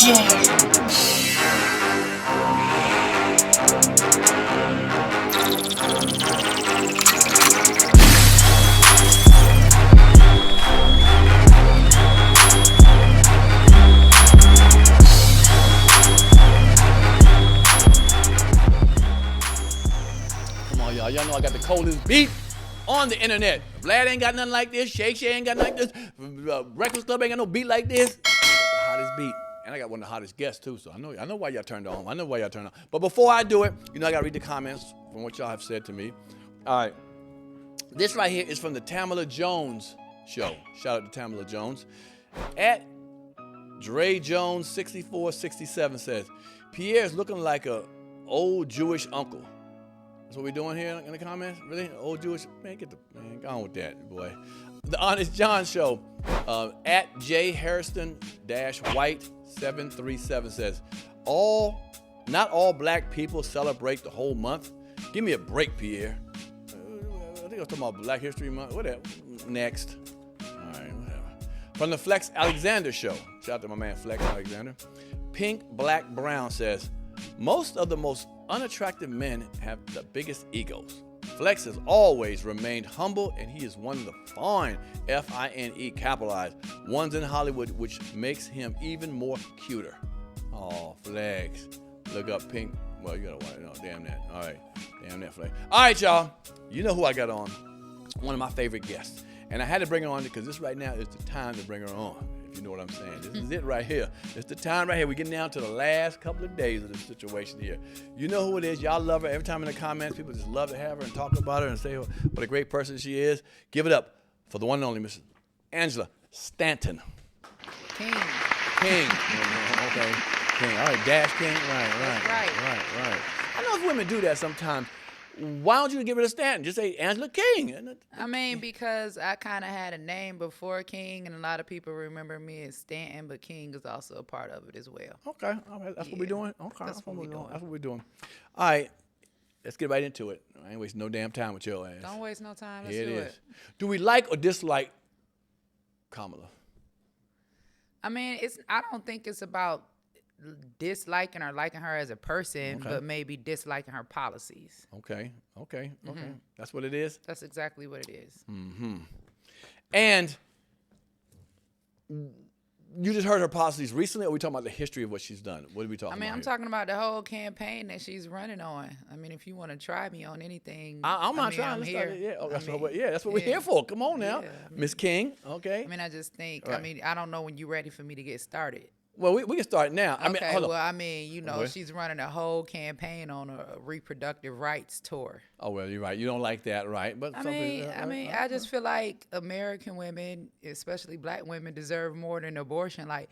Y'all know I got the coldest beat on the internet. Vlad ain't got nothing like this. Shake ain't got nothing like this. Breakfast Club ain't got no beat like this. I got the hottest beat. And I got one of the hottest guests, too. So I know why y'all turned on. I know why y'all turned on. But before I do it, I got to read the comments from what y'all have said to me. All right. This right here is from the Tamala Jones show. Shout out to Tamala Jones. At Dre Jones 6467 says, Pierre's looking like a old Jewish uncle. That's what we doing here in the comments? Really? Old Jewish? Man, go on with that, boy. The Honest John Show. At J Harrison-White 737 says, not all black people celebrate the whole month. Give me a break, Pierre. I think I was talking about Black History Month. Whatever. Next. All right, whatever. From the Flex Alexander Show. Shout out to my man Flex Alexander. Pink Black Brown says, most of the most unattractive men have the biggest egos. Flex has always remained humble, and he is one of the fine, F-I-N-E capitalized, ones in Hollywood, which makes him even more cuter. Oh, Flex. Look up Pink. Well, you gotta watch it. No, damn that. All right. Damn that, Flex. All right, y'all. You know who I got on? One of my favorite guests. And I had to bring her on because this right now is the time to bring her on. If you know what I'm saying. This is it right here. It's the time right here. We're getting down to the last couple of days of this situation here. You know who it is. Y'all love her. Every time in the comments, people just love to have her and talk about her and say what a great person she is. Give it up for the one and only Miss Angela Stanton. King. Okay. King. All right. Dash King. Right. I know women do that sometimes. Why don't you give it a Stanton? Just say Angela King. I mean, because I kind of had a name before King, and a lot of people remember me as Stanton, but King is also a part of it as well. Okay. All right. That's what we're doing? Okay. That's what we're doing. That's what we're doing. All right. Let's get right into it. I ain't wasting no damn time with your ass. Don't waste no time. Let's Here do it is. it. Do we like or dislike Kamala? I mean, I don't think it's about disliking or liking her as a person, but maybe disliking her policies. Okay. That's what it is? That's exactly what it is. Mm-hmm. And you just heard her policies recently, or are we talking about the history of what she's done? What are we talking about? I mean, I'm talking about the whole campaign that she's running on. I mean, if you want to try me on anything, I'm not trying. I'm here. That's what we're here for. Come on now. Miss King, okay? I mean, I just think, I don't know when you're ready for me to get started. Well, we can start now. She's running a whole campaign on a reproductive rights tour. Oh, well, you're right. You don't like that, right? But I just feel like American women, especially black women, deserve more than abortion. Like,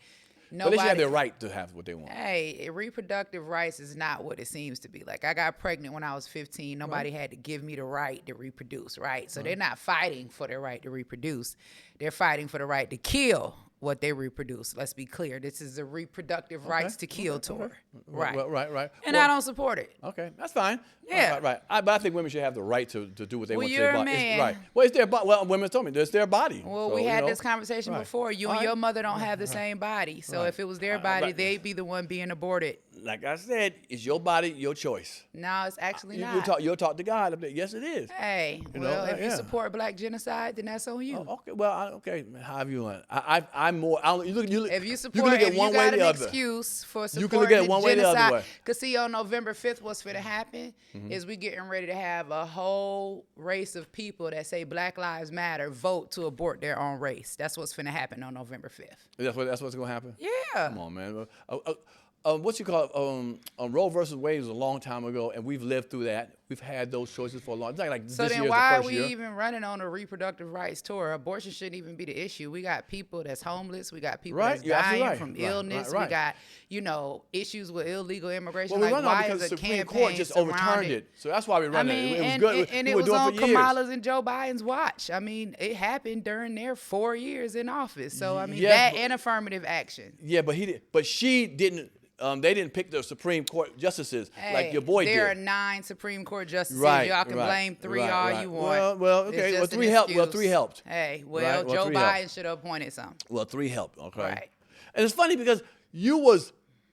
nobody. But they should have their right to have what they want. Hey, reproductive rights is not what it seems to be. Like, I got pregnant when I was 15. Nobody had to give me the right to reproduce, right? So they're not fighting for their right to reproduce. They're fighting for the right to kill what they reproduce. Let's be clear. This is a reproductive rights to kill tour. Right. Right. And I don't support it. Okay, that's fine. Yeah. Right. But I think women should have the right to do what they want to you're their body. a man. Right. Well, it's their body. Well, women told me it's their body. Well, we had this conversation before. You and your mother don't have the same body. So if it was their body, they'd be the one being aborted. Like I said, it's your body, your choice. No, it's actually not. You'll talk to God. Yes, it is. Hey, if you support black genocide, then that's on you. Okay. Well, How have you learned? I'm more. If you support, if you got an excuse for supporting you can look at it one way or the other way. Because see, on November 5th, what's finna happen is we getting ready to have a whole race of people that say Black Lives Matter vote to abort their own race. That's what's finna happen on November 5th. That's what's gonna happen? Yeah. Come on, man. Roe versus Wade was a long time ago, and we've lived through that. We've had those choices for a long time. So then why are we even running on a reproductive rights tour? Abortion shouldn't even be the issue. We got people that's homeless. We got people that's dying from illness. We got, issues with illegal immigration. Well, like, why because is the a Supreme campaign Court just overturned it. So that's why we run it. It was good. And it was on Kamala's and Joe Biden's watch. I mean, it happened during their 4 years in office. So, that and affirmative action. Yeah, but she didn't. They didn't pick the Supreme Court justices like your boy did. There are 9 Supreme Court justices. Y'all can blame 3 all you want. Well, okay. Well, 3 helped. Well, 3 helped. Hey, Joe Biden should have appointed some. Well, 3 helped. Okay. Right. And it's funny because you was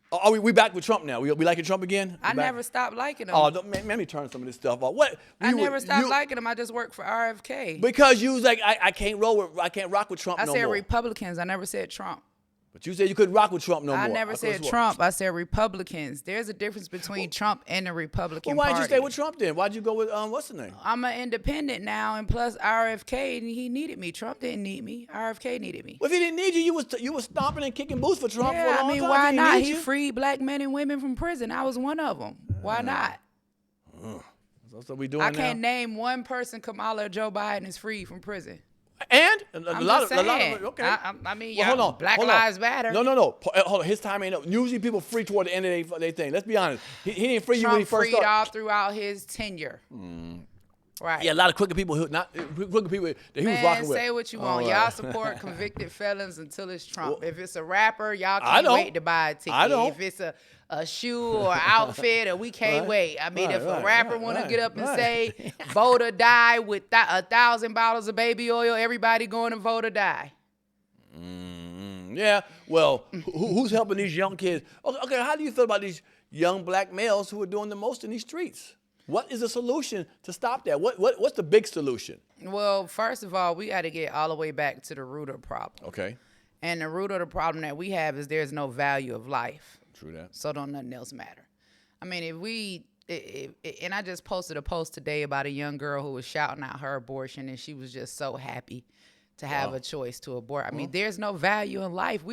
Oh, we back with Trump now. We liking Trump again? I never stopped liking him. Oh, man, let me turn some of this stuff off. What? I never stopped liking him. I just worked for RFK. Because you was like, I can't rock with Trump no more. I said Republicans. I never said Trump. But you said you couldn't rock with Trump no more. I never said Trump. I said Republicans. There's a difference between Trump and the Republican Party. Why'd you stay with Trump then? Why'd you go with, what's the name? I'm an independent now, and plus RFK, he needed me. Trump didn't need me. RFK needed me. Well, if he didn't need you, you was stomping and kicking boots for Trump for a long time. Why not? He freed black men and women from prison. I was one of them. Why not? That's what we doing now. I can't name one person Kamala or Joe Biden is freed from prison. And a lot of okay. I mean, hold on. Black Lives Matter. No. Hold on. His time ain't up. Usually people free toward the end of their thing. Let's be honest. He didn't free you when he first started. Trump freed all throughout his tenure. Right. Yeah, a lot of crooked people that he was rocking with. Say what you want. Y'all support convicted felons until it's Trump. If it's a rapper, y'all can't wait to buy a ticket. I don't. If it's a shoe or outfit, or we can't wait. I mean, if a rapper want to get up and say, vote or die with 1,000 bottles of baby oil, everybody going to vote or die. Yeah, well, who's helping these young kids? Okay, how do you feel about these young black males who are doing the most in these streets? What is the solution to stop that? What's the big solution? Well, first of all, we got to get all the way back to the root of the problem. Okay. And the root of the problem that we have is there's no value of life. True that. So don't nothing else matter. I mean, and I just posted a post today about a young girl who was shouting out her abortion, and she was just so happy to have a choice to abort. I mean, there's no value in life.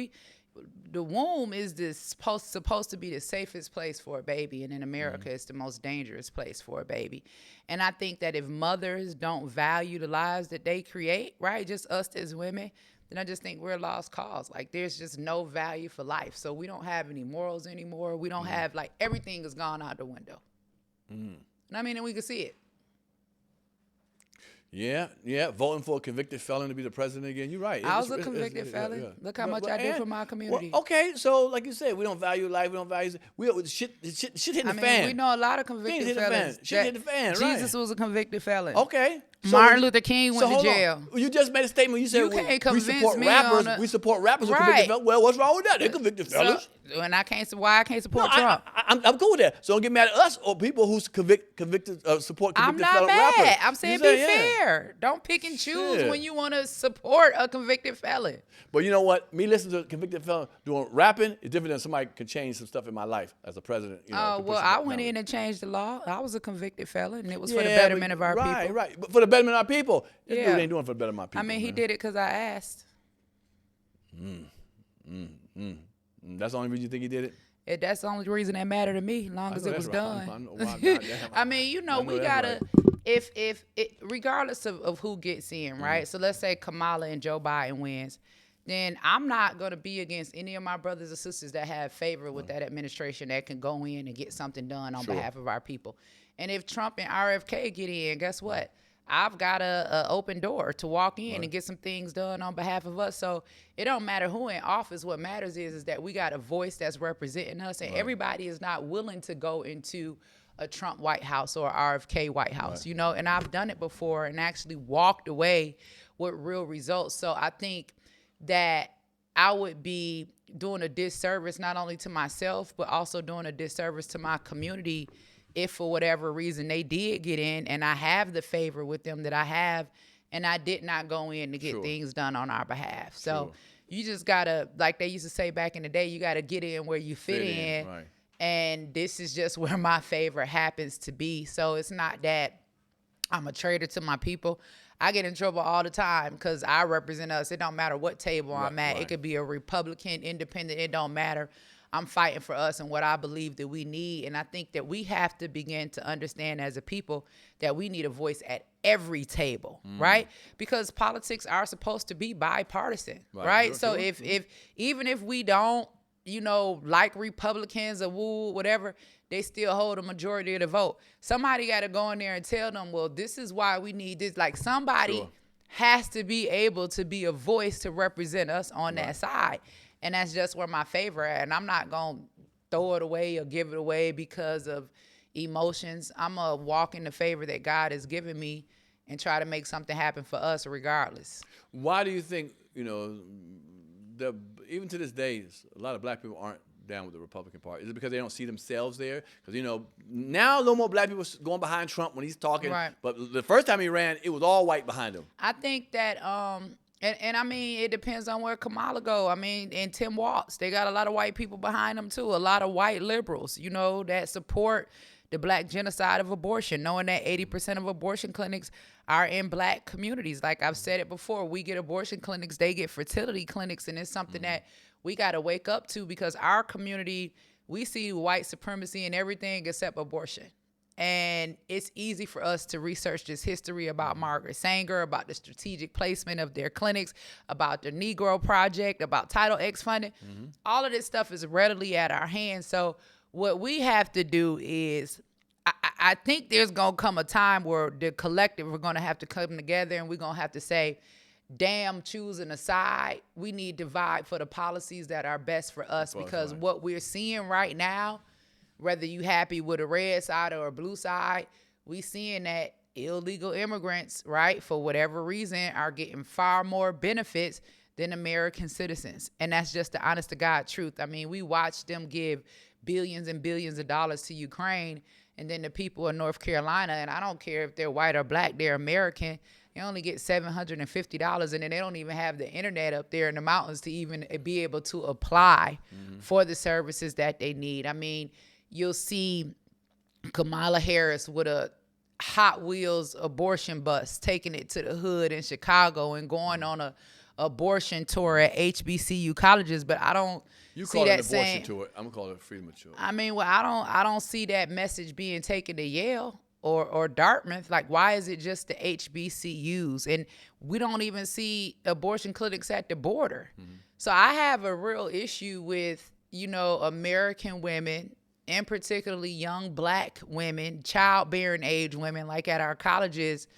The womb is supposed to be the safest place for a baby, and in America, it's the most dangerous place for a baby. And I think that if mothers don't value the lives that they create, right, just us as women, then I just think we're a lost cause. Like, there's just no value for life. So we don't have any morals anymore. We don't have, like, everything has gone out the window. And I mean, and we can see it. Yeah, voting for a convicted felon to be the president again. You're right. I was a convicted felon. Yeah. Look how much I did for my community. Well, okay, so like you said, we don't value life. We don't value shit hitting the fan. We know a lot of convicted felons. Shit hit the fan. Right. Jesus was a convicted felon. Okay. So Martin Luther King went to jail. You just made a statement. You said we support rappers. We support rappers who convicted felons. Well, what's wrong with that? They're convicted felons. And why I can't support Trump? I'm cool with that. So don't get mad at us or people who support convicted felon rappers. I'm not mad. I'm saying be fair. Don't pick and choose when you want to support a convicted felon. But you know what? Me listening to a convicted felon doing rapping is different than somebody could change some stuff in my life as a president. Well, I went in and changed the law. I was a convicted felon, and it was for the betterment of our people. Right. But for the betterment of our people. This dude ain't doing for the betterment of our people. I mean, he did it because I asked. That's the only reason you think he did it? That's the only reason that mattered to me, as long as it was done. I mean, we gotta, regardless of who gets in, right? So let's say Kamala and Joe Biden wins, then I'm not gonna be against any of my brothers and sisters that have favor with that administration that can go in and get something done on behalf of our people. And if Trump and RFK get in, guess what? I've got a open door to walk in and get some things done on behalf of us. So it don't matter who in office. What matters is that we got a voice that's representing us, and everybody is not willing to go into a Trump White House or RFK White House, and I've done it before and actually walked away with real results. So I think that I would be doing a disservice not only to myself, but also doing a disservice to my community if for whatever reason they did get in and I have the favor with them that I have, and I did not go in to get things done on our behalf. So you just gotta, like they used to say back in the day, you gotta get in where you fit in. Right. And this is just where my favor happens to be. So it's not that I'm a traitor to my people. I get in trouble all the time because I represent us. It don't matter what table I'm at. It could be a Republican, independent. It don't matter. I'm fighting for us and what I believe that we need. And I think that we have to begin to understand as a people that we need a voice at every table, right? Because politics are supposed to be bipartisan, right? So if even if we don't, like Republicans or whatever, they still hold a majority of the vote. Somebody got to go in there and tell them, well, this is why we need this. Like somebody has to be able to be a voice to represent us on that side. And that's just where my favor at. And I'm not going to throw it away or give it away because of emotions. I'm going to walk in the favor that God has given me and try to make something happen for us regardless. Why do you think, even to this day, a lot of black people aren't down with the Republican Party? Is it because they don't see themselves there? Because, you know, now no more black people going behind Trump when he's talking. Right. But the first time he ran, it was all white behind him. I think that, and I mean, it depends on where Kamala go. I mean, and Tim Walz, they got a lot of white people behind them too. A lot of white liberals, you know, that support the black genocide of abortion, knowing that 80% of abortion clinics are in black communities. Like I've said it before, we get abortion clinics, they get fertility clinics, and it's something that we got to wake up to, because our community, we see white supremacy in everything except abortion. And it's easy for us to research this history about Margaret Sanger, about the strategic placement of their clinics, about the Negro Project, about Title X funding. All of this stuff is readily at our hands. So what we have to do is, I think there's going to come a time where the collective, we're going to have to come together and we're going to have to say, damn, choosing a side. We need to vibe for the policies that are best for us, because what we're seeing right now, whether you happy with a red side or a blue side, we seeing that illegal immigrants, right, for whatever reason, are getting far more benefits than American citizens. And that's just the honest to God truth. I mean, we watched them give billions and billions of dollars to Ukraine, and then the people in North Carolina, and I don't care if they're white or black, they're American, they only get $750, and then they don't even have the internet up there in the mountains to even be able to apply for the services that they need. I mean, you'll see Kamala Harris with a Hot Wheels abortion bus, taking it to the hood in Chicago and going on a abortion tour at HBCU colleges, but I don't see that same. You call it an abortion tour. I'm gonna call it a freedom of choice. I mean, well, I don't see that message being taken to Yale or Dartmouth. Like, why is it just the HBCUs? And we don't even see abortion clinics at the border. So I have a real issue with, you know, American women, and particularly young black women, childbearing age women, like at our colleges,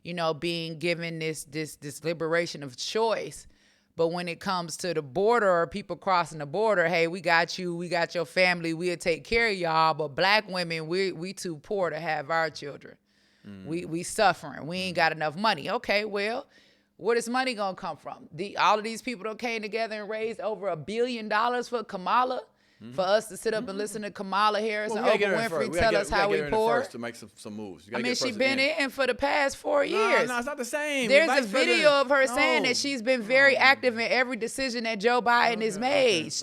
you know, being given this liberation of choice. But when it comes to the border or people crossing the border, hey, we got you, we got your family, we'll take care of y'all. But black women, we too poor to have our children. We suffering. We ain't got enough money. Okay, well, where this money gonna come from? All of these people that came together and raised over $1 billion for Kamala. For us to sit up and listen to Kamala Harris and Oprah Winfrey tell us how we poor. To make some moves. I mean, she's been in for the past 4 years. No, it's not the same. There's a video of her saying that she's been very active in every decision that Joe Biden has made.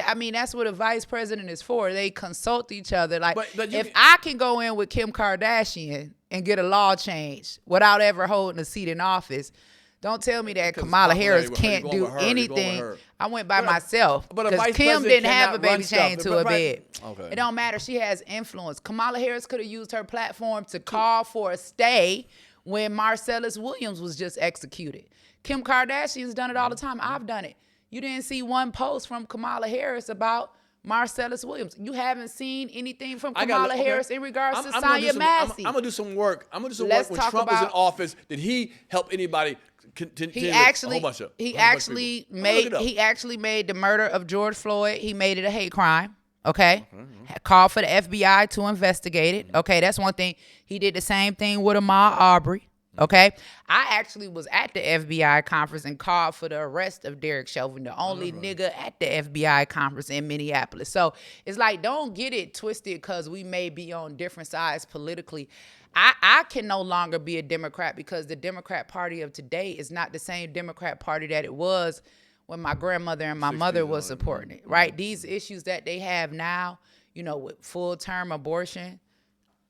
I mean, that's what a vice president is for. They consult each other. Like, if I can go in with Kim Kardashian and get a law changed without ever holding a seat in office, don't tell me that Kamala Harris can't do anything. I went by myself because Kim didn't have a baby chained to her bed. It don't matter. She has influence. Kamala Harris could have used her platform to call for a stay when Marcellus Williams was just executed. Kim Kardashian's done it all the time. I've done it. You didn't see one post from Kamala Harris about Marcellus Williams. You haven't seen anything from Kamala Harris in regards to Sonya Massey. I'm gonna do some work. I'm gonna do some work when Trump was in office. Did he help anybody? He actually made the murder of George Floyd. He made it a hate crime. Okay, called for the FBI to investigate it. Okay, that's one thing. He did the same thing with Ahmaud Arbery. Okay, I actually was at the FBI conference and called for the arrest of Derek Chauvin, the only nigga at the FBI conference in Minneapolis. So it's like, don't get it twisted because we may be on different sides politically. I can no longer be a Democrat because the Democrat Party of today is not the same Democrat Party that it was when my grandmother and my mother was supporting it, right? These issues that they have now, you know, with full-term abortion,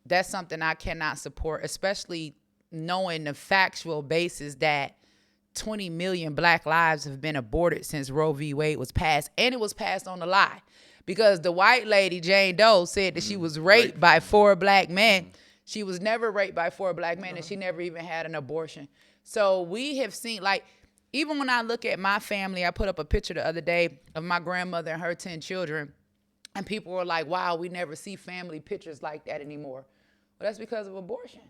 that's something I cannot support, especially knowing the factual basis that 20 million black lives have been aborted since Roe v. Wade was passed, and it was passed on a lie. Because the white lady, Jane Doe, said that she was raped by 4 black men. She was never raped by 4 black men, and she never even had an abortion. So we have seen, like, even when I look at my family, I put up a picture the other day of my grandmother and her 10 children, and people were like, wow, we never see family pictures like that anymore. Well, that's because of abortion.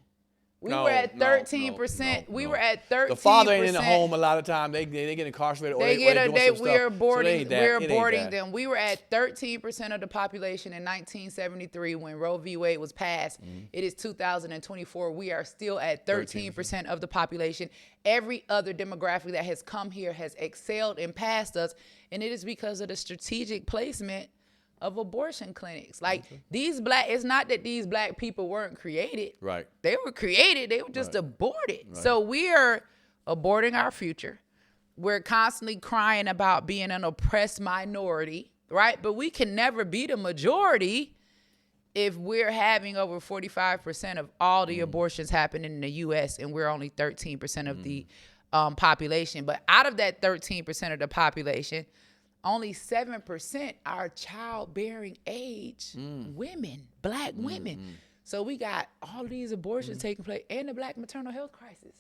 We were at 13%. We were at 13%. The father ain't in the home a lot of time. They get incarcerated. We're aborting them. We were at 13% of the population in 1973 when Roe v. Wade was passed. It is 2024. We are still at 13% of the population. Every other demographic that has come here has excelled and passed us, and it is because of the strategic placement of abortion clinics. Like it's not that these black people weren't created. Right. They were created. They were just aborted. Right. So we're aborting our future. We're constantly crying about being an oppressed minority, right? But we can never be the majority if we're having over 45% of all the abortions happening in the U.S. and we're only 13% of the population. But out of that 13% of the population, only 7% are childbearing age women, black women. So we got all these abortions taking place and the black maternal health crisis.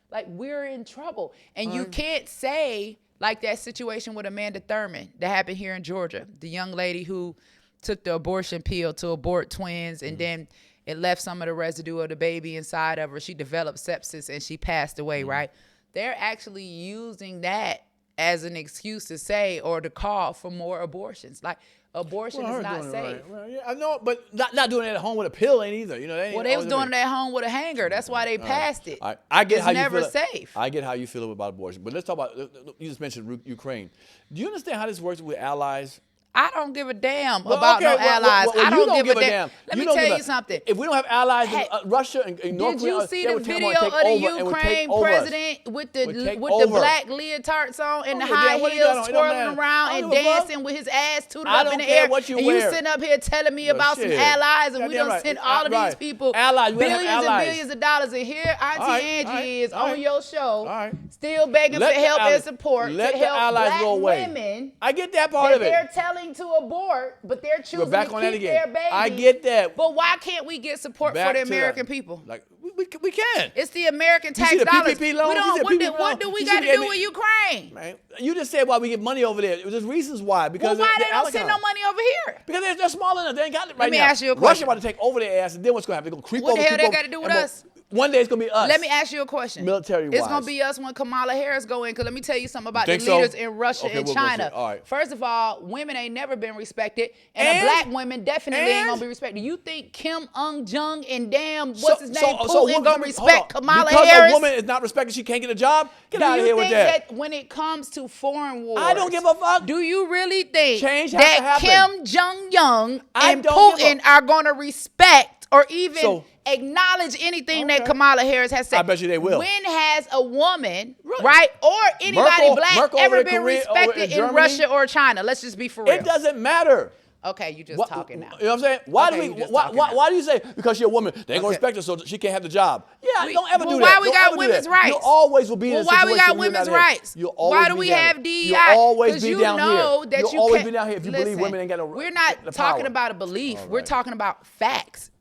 Like, we're in trouble. And you can't say, like that situation with Amanda Thurman that happened here in Georgia, the young lady who took the abortion pill to abort twins, and then it left some of the residue of the baby inside of her. She developed sepsis and she passed away, right? They're actually using that as an excuse to say or to call for more abortions. Like, abortion is not safe. Right. Well, yeah, I know, but not doing it at home with a pill ain't either. You know, they was doing it at home with a hanger. That's why they passed it. I get how you never feel. safe. I get how you feel about abortion, but let's talk about. You just mentioned Ukraine. Do you understand how this works with allies? I don't give a damn about no allies. I don't give a damn. Let me tell you something. If we don't have allies in Russia and North Korea, did you see the video of the Ukraine president with the black leotards on and the high heels twirling around and dancing with his ass tooted up in the air? And you sitting up here telling me about some allies, and we done sent all of these people billions and billions of dollars. And here Auntie Angie is on your show, still begging for help and support to help black women. I get that part of it. They're telling to abort, but they're choosing to keep their baby. I get that. But why can't we get support for the American people? Like we can. It's the American tax dollars. We don't. What do we got to do with Ukraine? Man, you just said why we get money over there. There's reasons why. Because why they don't send no money over here? Because they're small enough. They ain't got it right now. Let me ask you a question. Russia about to take over their ass, and then what's going to happen? They're going to creep over. What the hell they got to do with us? One day it's going to be us. Let me ask you a question. Military-wise. It's going to be us when Kamala Harris go in, because let me tell you something about the leaders in Russia and China. All right. First of all, women ain't never been respected, and black women definitely ain't going to be respected. You think Kim Jong and what's his name, Putin going to respect Kamala Harris? Because a woman is not respected, she can't get a job? Get out of here with that. Do you think that when it comes to foreign wars, I don't give a fuck. Do you really think that Kim Jong and Putin are going to respect or even acknowledge anything that Kamala Harris has said? I bet you they will. When has a woman, right, or anybody black ever been respected in Russia or China? Let's just be for real. It doesn't matter. Okay, you just talking now. You know what I'm saying? Why do you say because you're a woman, they ain't gonna respect her so she can't have the job? Yeah, don't ever do that. Why we got women's rights? You always will be in a situation. Why we got women's rights? Why do we have DEI? You'll always be down here. You'll always be down here if you believe women ain't got no. We're not talking about a belief. We're talking about facts.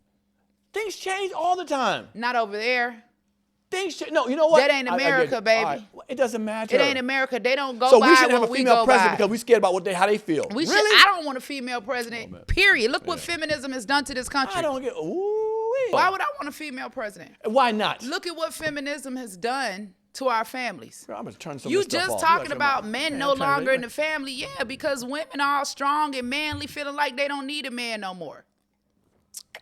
Things change all the time. Not over there. Things change. No, you know what? That ain't America, baby. Right. It doesn't matter. It ain't America. They don't go by so we should have a what female we president because we scared about how they feel. Really? I don't want a female president. Period. Look what feminism has done to this country. I don't get. Why would I want a female president? Why not? Look at what feminism has done to our families. Girl, I'm gonna turn some you of this just stuff talking off. about men no longer in the family. Yeah, because women are all strong and manly, feeling like they don't need a man no more.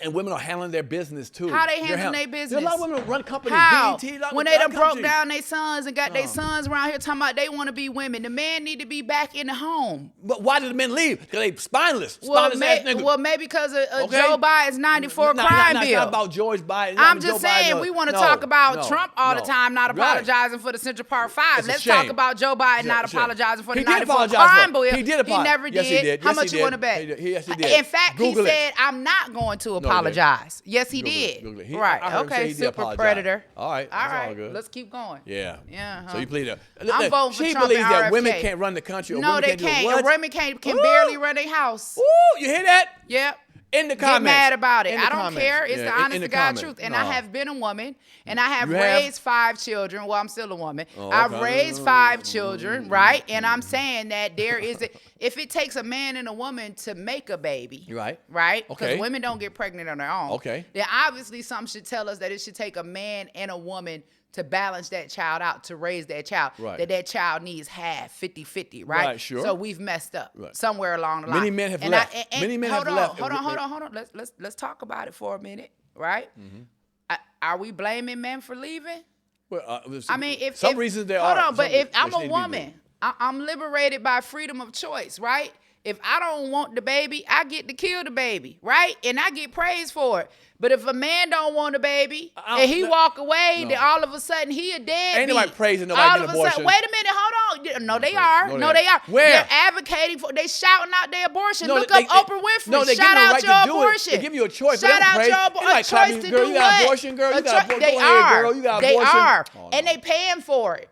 And women are handling their business too. How they handling their business? There's a lot of women who run companies. How? BET, when they done broke down their sons and got their sons around here talking about they want to be women. The man need to be back in the home. But why did the men leave? Because they spineless. Spineless ass niggas. Well, maybe because of Joe Biden's 94 crime bill. It's not about George Biden. I'm just saying we want to talk about Trump all the time, not apologizing for the Central Park 5. Let's talk about Joe Biden not apologizing for the 94 crime bill. He did apologize. He never did. Yes, he did. How much you want to bet? Yes, he did. In fact, he said, I'm not going to apologize. Yes, he did. Right. Okay. Super predator. All right. That's all good. Let's keep going. Yeah. Yeah. So you plead it. I'm voting for She Trump believes that RFK. women can't run the country. No, they can't. And women can barely run their house. Ooh, you hear that? Yep. In the comments. Get mad about it. I don't care. It's the honest to God truth. And I have been a woman, and I have raised 5 children. Well, I'm still a woman. I've raised 5 children, right? And I'm saying that there is if it takes a man and a woman to make a baby, right? Because women don't get pregnant on their own. Then obviously something should tell us that it should take a man and a woman to balance that child out, to raise that child, that child needs half, 50-50, right? Right, sure. So we've messed up somewhere along the line. Many men have left. Many men have left. Hold on. Let's talk about it for a minute, right? Mm-hmm. Are we blaming men for leaving? Well, I mean, if some reasons there are. Hold on, but if I'm a woman, I'm liberated by freedom of choice, right? If I don't want the baby, I get to kill the baby, right? And I get praised for it. But if a man don't want a baby and he walk away, then all of a sudden he a deadbeat. Ain't nobody praising nobody get abortion. Wait a minute, hold on. No, they are. No, they are. Where? They're advocating for. They shouting out their abortion. No, Look up Oprah Winfrey. No, they shout out give you a right your to do abortion. It. They give you a choice. Shout out your abortion. A choice to do you got abortion, girl. You got abortion. They Go ahead, are. girl. You got They abortion. are, Oh, and they paying for it.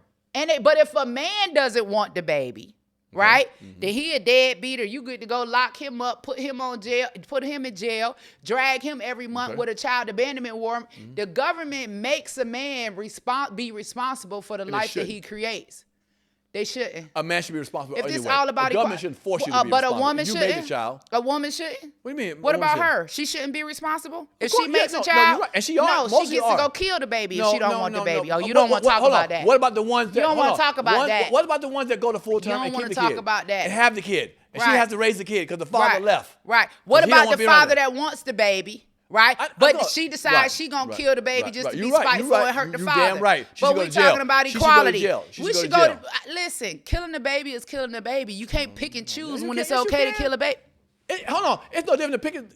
But if a man doesn't want the baby, right? Then he a deadbeat, or you get to go lock him up, put him in jail, drag him every month with a child abandonment warrant. The government makes a man be responsible for the life that he creates. They shouldn't. A man should be responsible. If anyway. this all about the government shouldn't force you to be but responsible. a woman you shouldn't. made the child. A woman shouldn't. What do you mean? What about her? She shouldn't be responsible if she makes a child. No, you're right. And she No, she gets to go kill the baby if she don't want the baby. No. Oh, you don't want to talk about that. What about the ones that You don't want to talk about that. What about the ones that go to full term and You don't keep want the to kid? talk about that. And have the kid. And she Right. has to raise the kid because the father left. Right. What He don't about wanna the be around father her. that wants the baby? Right, I but know. she decides Right, she gonna right, kill the baby right, just right. to You're be right, spiteful you're right. and hurt the You father. damn right. She But should go we to jail. talking about She should go to equality. jail. She We should should go go to to listen. Killing the baby is killing the baby. You can't pick and choose You when can't- it's yes, you okay to can. kill a baby. Hold on. It's no different than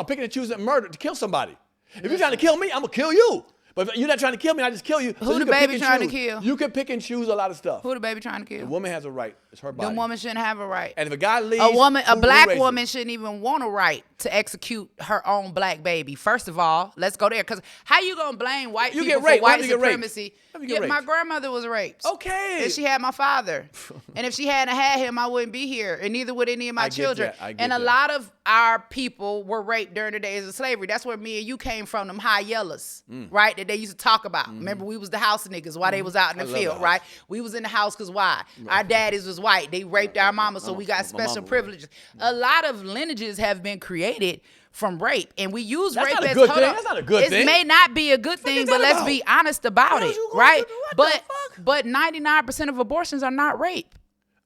picking and choosing murder to kill somebody. If you're trying to kill me, I'm gonna kill you. But if you're not trying to kill me, I just kill you. Who you the can pick baby and trying to choose. kill? You can pick and choose a lot of stuff. Who the baby trying to The kill? woman has a right. It's her body. The woman shouldn't have a right. And if a guy leaves, A black raises woman it? shouldn't even want a right to execute her own black baby. First of all, let's go there. Because how you going to blame white You people get raped. for white When you get raped? supremacy? When you get Yeah, my raped? grandmother was raped. Okay. And she had my father. And if she hadn't had him, I wouldn't be here. And neither would any of my I get children. that. I get And a that. lot of our people were raped during the days of slavery. That's where me and you came from, them high yellows, right? That they used to talk about. Remember, we was the house niggas while they was out in I the love field, the right? house. We was in the house because why? Our daddies was white. They raped our mama, so we got my special mama was. privileges. A lot of lineages have been created from rape, and we use That's rape not a as good hold thing. on. That's not a good It thing. may not be a good thing, is but that let's about? be honest about What it, else you going right? through? What the fuck? But 99% of abortions are not rape.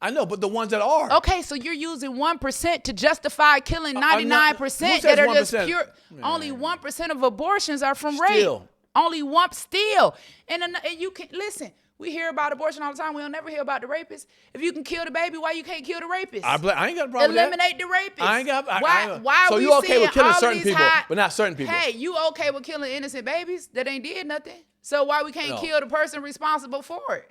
I know, but the ones that are. Okay, so you're using 1% to justify killing I'm not- 99% who says that are just 1%? pure. Only 1% of abortions are from Still. rape. Only one still. And you can listen. We hear about abortion all the time. We don't never hear about the rapist. If you can kill the baby, why you can't kill the rapist? I ain't got a problem Eliminate with the rapist. I ain't got. Why so are we you okay seeing with killing all certain these people, high- but not certain people? Hey, you okay with killing innocent babies that ain't did nothing? So why we can't No. kill the person responsible for it?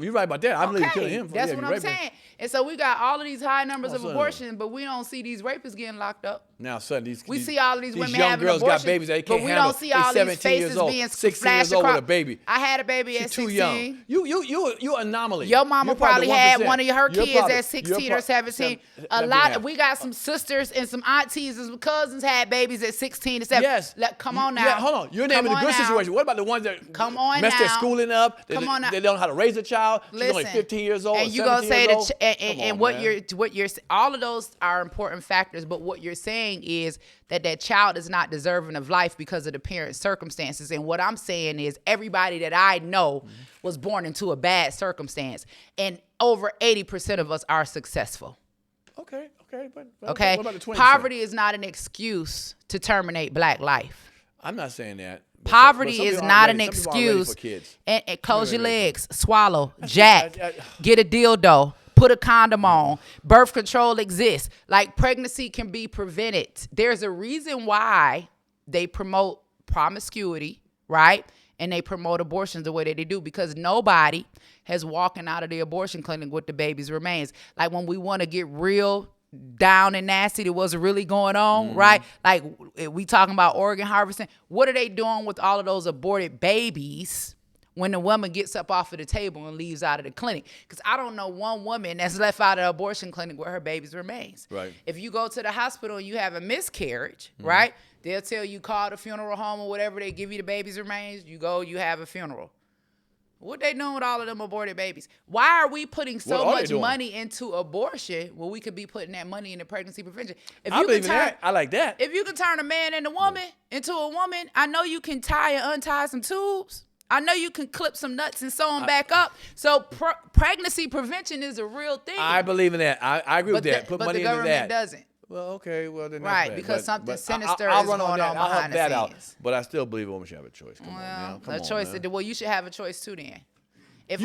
You're right about that. I believe Okay, killing him. that's what I'm saying. And so we got all of these high numbers of son. abortion, but we don't see these rapists getting locked up. Now, son, We see all of these women young having girls abortions, got babies they but can't we handle. don't see They all these 17 years faces old, being 16 flashed years old with across. a baby. I had a baby She's at too 16. young. You anomaly. Your mama You're part of probably the had 1%. one of her You're kids part at of- 16 you're or part- 17. let A me lot. have- We got some sisters and some aunties and some cousins had babies at 16 to 17. Yes. Come on now. Yeah, hold on. You're Come naming the on good now. situation. What about the ones that Come on mess their now. schooling up? Come on now. They don't know how to raise a child. She's only Listen, 15 years old. and or you gonna 17 say years that, old? Come and on, what man. you're all of those are important factors. But what you're saying is that child is not deserving of life because of the parent's circumstances. And what I'm saying is everybody that I know was born into a bad circumstance, and over 80% of us are successful. Okay, but Okay, what about the 20%? poverty is not an excuse to terminate black life. I'm not saying that. But Poverty some is people not aren't an ready. Some people aren't ready excuse. for kids. And close your Really ready. legs, swallow, jack, I- get a dildo, put a condom on. Birth control exists. Like pregnancy can be prevented. There's a reason why they promote promiscuity, right? And they promote abortions the way that they do, because nobody has walking out of the abortion clinic with the baby's remains. Like when we want to get real down and nasty to what's really going on, right? Like we talking about organ harvesting. What are they doing with all of those aborted babies when the woman gets up off of the table and leaves out of the clinic? Because I don't know one woman that's left out of the abortion clinic with her baby's remains. Right. If you go to the hospital and you have a miscarriage, right? They'll tell you call the funeral home or whatever. They give you the baby's remains. You go, you have a funeral. What they doing with all of them aborted babies? Why are we putting so What are they much doing? money into abortion when we could be putting that money into pregnancy prevention? If I you believe can in turn, that. I like that. if you can turn a man into a woman, I know you can tie and untie some tubes. I know you can clip some nuts and sew them back up. So pregnancy prevention is a real thing. I believe in that. I agree with that. Put but money the into government that. doesn't. Well, okay, well then that's Right, bad. because something sinister I'll is run going that. on I'll help behind the that out. scenes. But I still believe a woman should have a choice. Come on, now. Come A on, choice. man. Well, you should have a choice too then. If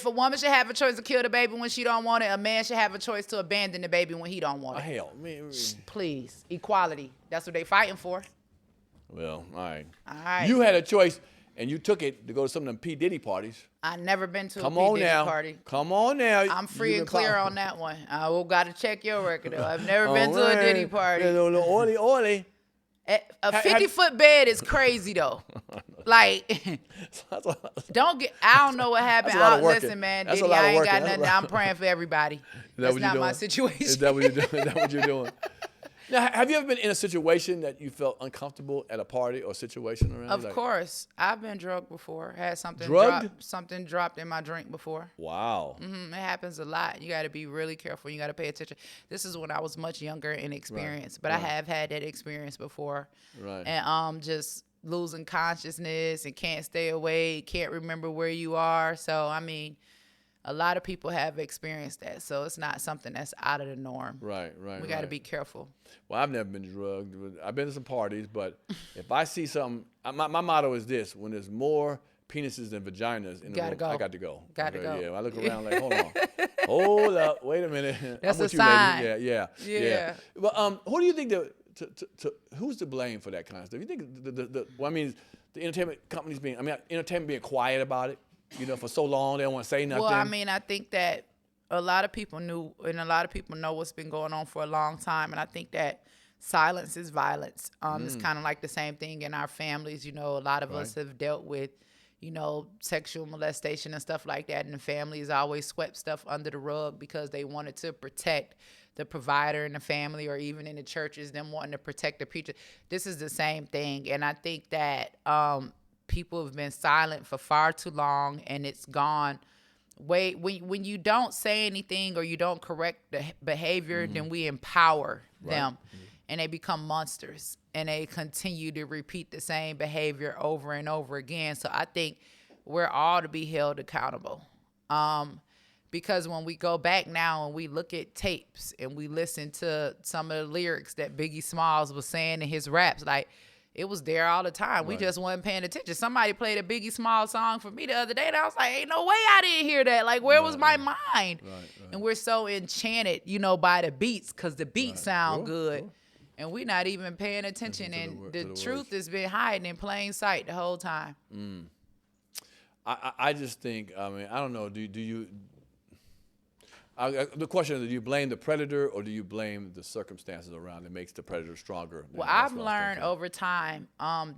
a woman should have a choice to kill the baby when she don't want it, a man should have a choice to abandon the baby when he don't want it. Hell, man. Please, equality. That's what they fighting for. Well, all right. All right. You had a choice, and you took it to go to some of them P. Diddy parties. I never been to Come a on P. Diddy now. party. Come on now. I'm free and clear on that one. I will got to check your record though. I've never All been to a Diddy right. party. Oily. A 50-foot bed is crazy though. Like, I don't know what happened. That's a lot of Listen, working. man, That's a Diddy, lot of I ain't got working. nothing. I'm praying for everybody. That's not my situation. Is that what you're doing? Is that what you're doing? Now, have you ever been in a situation that you felt uncomfortable at a party or situation around? Of course. I've been drugged before. Had something dropped in my drink before. Wow. It happens a lot. You got to be really careful. You got to pay attention. This is when I was much younger in experience, but I have had that experience before. Right. And just losing consciousness and can't stay awake, can't remember where you are. So, I mean, a lot of people have experienced that. So it's not something that's out of the norm. Right. We got to be careful. Well, I've never been drugged. I've been to some parties, but if I see something, my motto is this: when there's more penises than vaginas in the room, I got to go. Got to go. Yeah, I look around like, hold on, hold up, wait a minute. That's I'm with a you, sign. lady. Yeah. But who do you think who's to blame for that kind of stuff? You think the entertainment companies entertainment being quiet about it, for so long they don't want to say nothing? Well, I mean, I think that a lot of people knew, and a lot of people know what's been going on for a long time, and I think that silence is violence. It's kind of like the same thing in our families. A lot of us have dealt with, sexual molestation and stuff like that, and the families always swept stuff under the rug because they wanted to protect the provider in the family, or even in the churches, them wanting to protect the preacher. This is the same thing, and I think that people have been silent for far too long, and it's gone. When you don't say anything or you don't correct the behavior, then we empower them, and they become monsters, and they continue to repeat the same behavior over and over again. So I think we're all to be held accountable. Because when we go back now and we look at tapes and we listen to some of the lyrics that Biggie Smalls was saying in his raps, like, it was there all the time. We just wasn't paying attention. Somebody played a Biggie Smalls song for me the other day, and I was like, ain't no way I didn't hear that. Like, where was my mind? And we're so enchanted, by the beats, because the beats sound good. And we're not even paying attention. And the truth has been hiding in plain sight the whole time. I just think, I don't know, do you... the question is, do you blame the predator or do you blame the circumstances around that makes the predator stronger? Well, I've learned over time,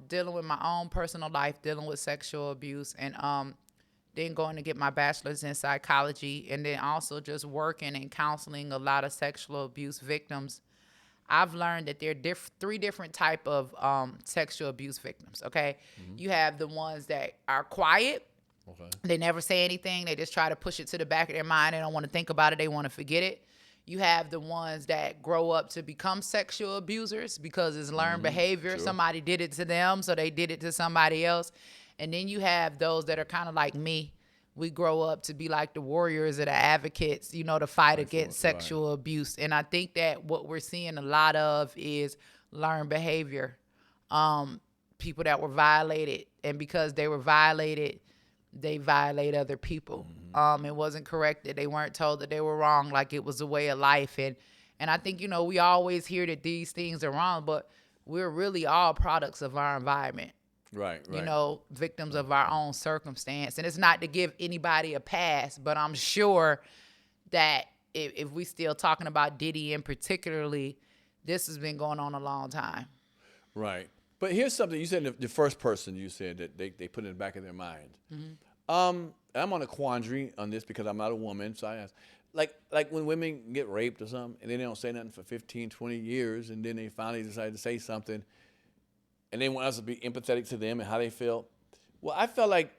dealing with my own personal life, dealing with sexual abuse, and then going to get my bachelor's in psychology, and then also just working and counseling a lot of sexual abuse victims. I've learned that there are three different type of sexual abuse victims, okay? You have the ones that are quiet. Okay. They never say anything. They just try to push it to the back of their mind. They don't want to think about it. They want to forget it. You have the ones that grow up to become sexual abusers because it's learned behavior. Sure. Somebody did it to them, so they did it to somebody else. And then you have those that are kind of like me. We grow up to be like the warriors or the advocates, to fight against sexual abuse. And I think that what we're seeing a lot of is learned behavior. People that were violated, and because they were violated, they violate other people. It wasn't corrected. They weren't told that they were wrong, like it was a way of life. And I think, we always hear that these things are wrong, but we're really all products of our environment. Right. Victims of our own circumstance. And it's not to give anybody a pass, but I'm sure that if we still talking about Diddy in particularly, this has been going on a long time. Right. But here's something you said, the first person you said that they put in the back of their mind. I'm on a quandary on this because I'm not a woman, so I ask, like when women get raped or something, and then they don't say nothing for 15, 20 years, and then they finally decide to say something, and they want us to be empathetic to them and how they feel. Well, I felt like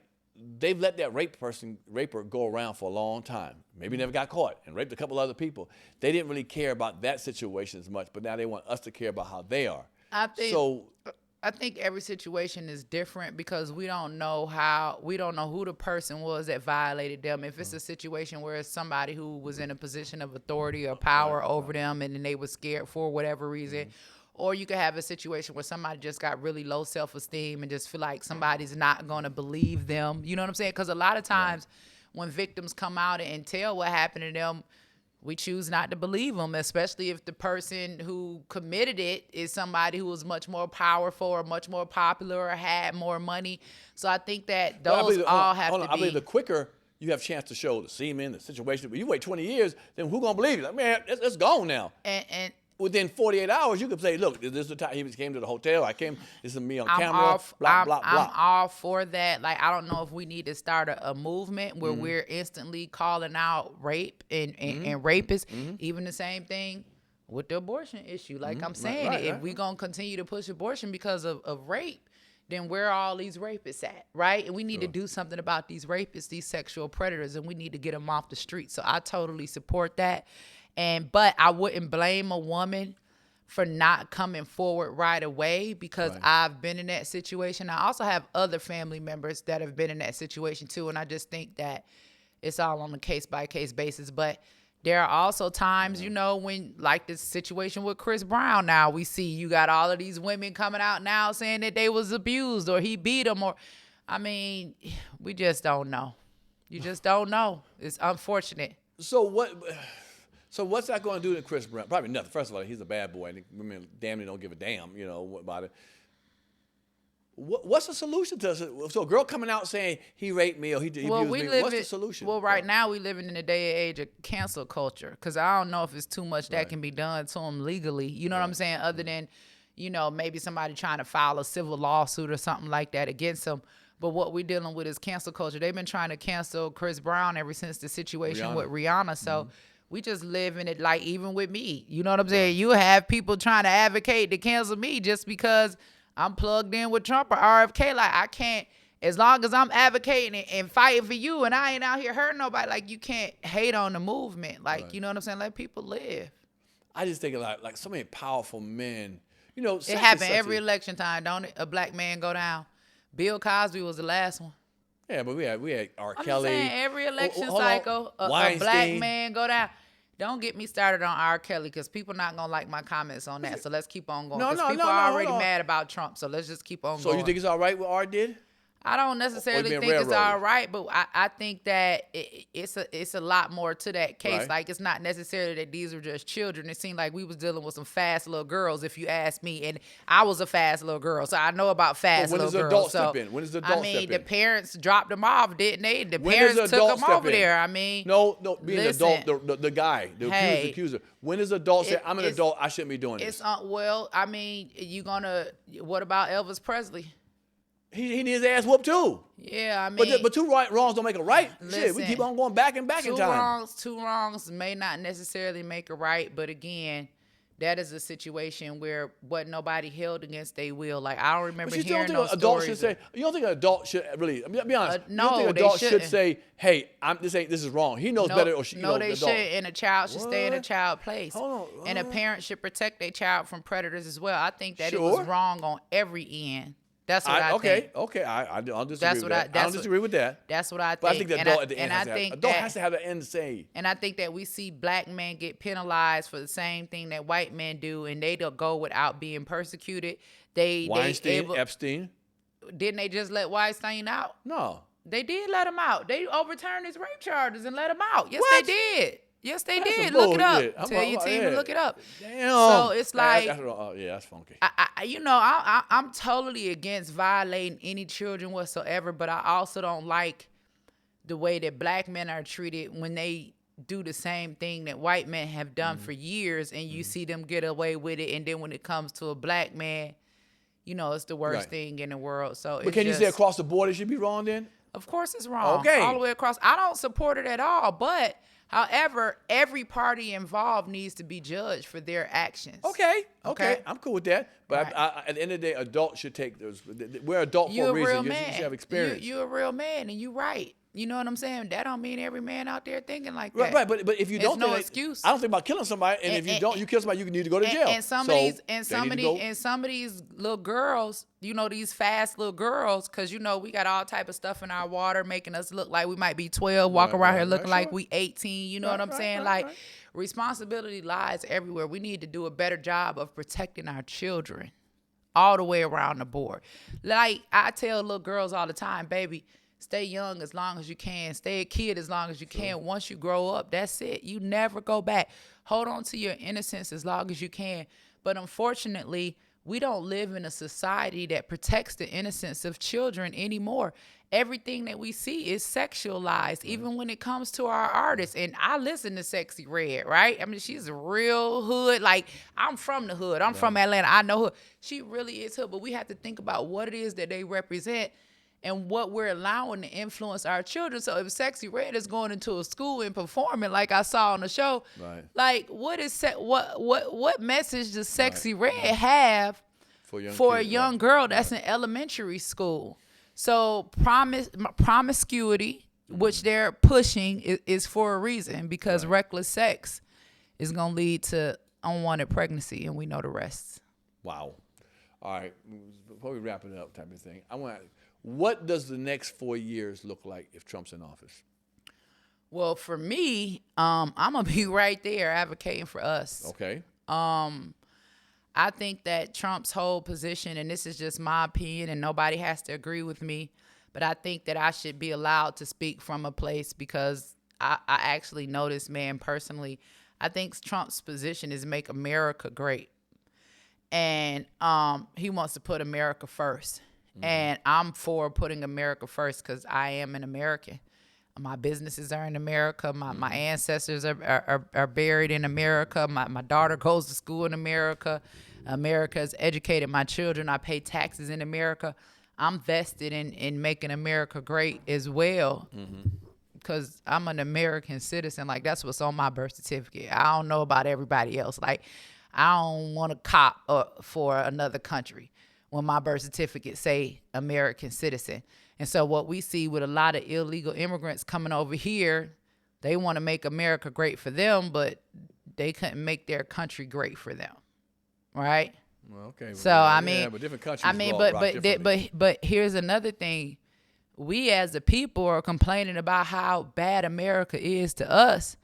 they've let that raper go around for a long time. Maybe never got caught and raped a couple other people. They didn't really care about that situation as much, but now they want us to care about how they are. I think every situation is different because we don't know who the person was that violated them. If it's a situation where it's somebody who was in a position of authority or power over them and then they were scared for whatever reason, or you could have a situation where somebody just got really low self-esteem and just feel like somebody's not going to believe them. You know what I'm saying? Because a lot of times when victims come out and tell what happened to them, we choose not to believe them, especially if the person who committed it is somebody who was much more powerful or much more popular or had more money. So I think that those all have to be. I believe the quicker you have a chance to show the semen, the situation, but you wait 20 years, then who's going to believe you? Like, man, it's gone now. And within 48 hours, you could say, look, this is the time he came to the hotel. This is me on camera, blah, blah, blah. I'm all for that. Like, I don't know if we need to start a movement where we're instantly calling out rape and rapists. Even the same thing with the abortion issue. Like I'm saying, if we're going to continue to push abortion because of rape, then where are all these rapists at, right? And we need to do something about these rapists, these sexual predators, and we need to get them off the street. So I totally support that. But I wouldn't blame a woman for not coming forward right away because I've been in that situation. I also have other family members that have been in that situation too, and I just think that it's all on a case-by-case basis. But there are also times, you know, when, like this situation with Chris Brown now, we see you got all of these women coming out now saying that they was abused or he beat them, or, I mean, we just don't know. You just don't know. It's unfortunate. So what's that going to do to Chris Brown? Probably nothing. First of all, he's a bad boy, and women damn near don't give a damn, you know, about it. What's the solution to this? So a girl coming out saying he raped me or he abused me, what's the solution? Well, right now we living in a day and age of cancel culture because I don't know if it's too much that can be done to him legally. You know what I'm saying? Other than, you know, maybe somebody trying to file a civil lawsuit or something like that against him. But what we're dealing with is cancel culture. They've been trying to cancel Chris Brown ever since the situation with Rihanna. So we just live in it, like, even with me. You know what I'm saying? You have people trying to advocate to cancel me just because I'm plugged in with Trump or RFK. Like, I can't, as long as I'm advocating and fighting for you and I ain't out here hurting nobody, like, you can't hate on the movement. Like, you know what I'm saying? Let people live. I just think like so many powerful men, you know. It happen every election time, don't it? A black man go down. Bill Cosby was the last one. Yeah, but we had R. I'm Kelly. Just saying, every election cycle, a black man go down. Don't get me started on R. Kelly because people not going to like my comments on that. So let's keep on going. Because people are already mad about Trump. So let's just keep on going. So you think it's all right what R did? I don't necessarily think it's all right, but I think that it's a lot more to that case. Right. Like, it's not necessarily that these are just children. It seemed like we was dealing with some fast little girls, if you ask me. And I was a fast little girl, so I know about fast little girls. When does the adult step in? The parents dropped them off, didn't they? The parents took them over there. I mean, no, being an adult, the guy, the accuser. When does the adult say, I'm an adult, I shouldn't be doing this? Well, I mean, what about Elvis Presley? He needs his ass whooped too. Yeah, I mean, but two wrongs don't make a right. Listen, shit, we keep on going back and back in time. Two wrongs may not necessarily make a right, but again, that is a situation where what nobody held against their will. Like, I don't remember hearing those stories. You don't think an adult should really? I mean, be honest. No, you don't think an adult should say, "Hey, this is wrong." He knows better, or she knows. No, they should. And a child should stay in a child place. Hold on. And a parent should protect their child from predators as well. I think that it was wrong on every end. That's what I think. Okay. I'll disagree with that. I don't disagree with that. That's what I think. But I think the adult at the end has to have the end say. And I think that we see black men get penalized for the same thing that white men do, and they don't go without being persecuted. Epstein. Didn't they just let Weinstein out? No. They did let him out. They overturned his rape charges and let him out. Yes, what? they did. Yes, they did. Look it up. Tell your team to look it up. Damn. So it's like, that's funky. I'm totally against violating any children whatsoever, but I also don't like the way that black men are treated when they do the same thing that white men have done for years, and you see them get away with it, and then when it comes to a black man, it's the worst thing in the world. So, but can you say across the board it should be wrong then? Of course, it's wrong. Okay, all the way across. I don't support it at all, but. However, every party involved needs to be judged for their actions. Okay. I'm cool with that. But at the end of the day, adults should take those. We're adult for a reason. You should have experience. You're a real man, and you're right. You know what I'm saying? That don't mean every man out there thinking like that. Right. But if you don't, no excuse. I don't think about killing somebody. And if you don't, you kill somebody, you need to go to jail. And some of these little girls, these fast little girls, because we got all type of stuff in our water making us look like we might be 12, walk around here looking like we 18. You know what I'm saying? Responsibility lies everywhere. We need to do a better job of protecting our children all the way around the board. Like I tell little girls all the time, baby, stay young as long as you can. Stay a kid as long as you can. Once you grow up, that's it. You never go back. Hold on to your innocence as long as you can. But unfortunately, we don't live in a society that protects the innocence of children anymore. Everything that we see is sexualized, even when it comes to our artists. And I listen to Sexy Red, right? I mean, she's a real hood. Like, I'm from the hood. I'm from Atlanta. I know her. She really is hood. But we have to think about what it is that they represent and what we're allowing to influence our children. So if Sexy Red is going into a school and performing like I saw on the show, like what message does Sexy Red have for a young girl that's in elementary school? So promiscuity, which they're pushing, is for a reason, because reckless sex is going to lead to unwanted pregnancy, and we know the rest. Wow. All right. Before we wrap it up type of thing, what does the next 4 years look like if Trump's in office? Well, for me, I'm going to be right there advocating for us. Okay. I think that Trump's whole position, and this is just my opinion, and nobody has to agree with me, but I think that I should be allowed to speak from a place because I actually know this man personally. I think Trump's position is make America great. And he wants to put America first. Mm-hmm. And I'm for putting America first because I am an American. My businesses are in America. My ancestors are buried in America. My daughter goes to school in America. America has educated my children. I pay taxes in America. I'm vested in making America great as well because I'm an American citizen. Like, that's what's on my birth certificate. I don't know about everybody else. Like, I don't want to cop for another country when my birth certificate say American citizen. And so what we see with a lot of illegal immigrants coming over here, they want to make America great for them, but they couldn't make their country great for them, right? Well, okay. So but different countries. I mean, but here's another thing: we as a people are complaining about how bad America is to us.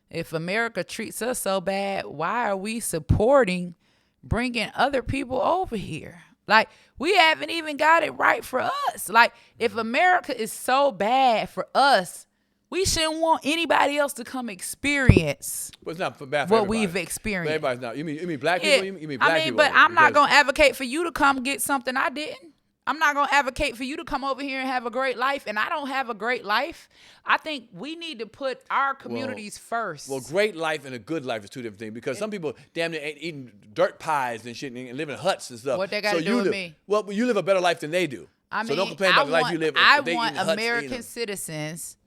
If America treats us so bad, why are we supporting bringing other people over here? Like, we haven't even got it right for us. Like, if America is so bad for us, we shouldn't want anybody else to come experience but it's not bad for what everybody. we've experienced. Everybody's not. You mean black people? You mean black people? But I'm not going to advocate for you to come get something I didn't. I'm not going to advocate for you to come over here and have a great life, and I don't have a great life. I think we need to put our communities first. Well, great life and a good life is two different things, because some people damn near ain't eating dirt pies and shit and live in huts and stuff. What they got to do with me? Well, you live a better life than they do. I mean, so don't complain about the life you live. I want American citizens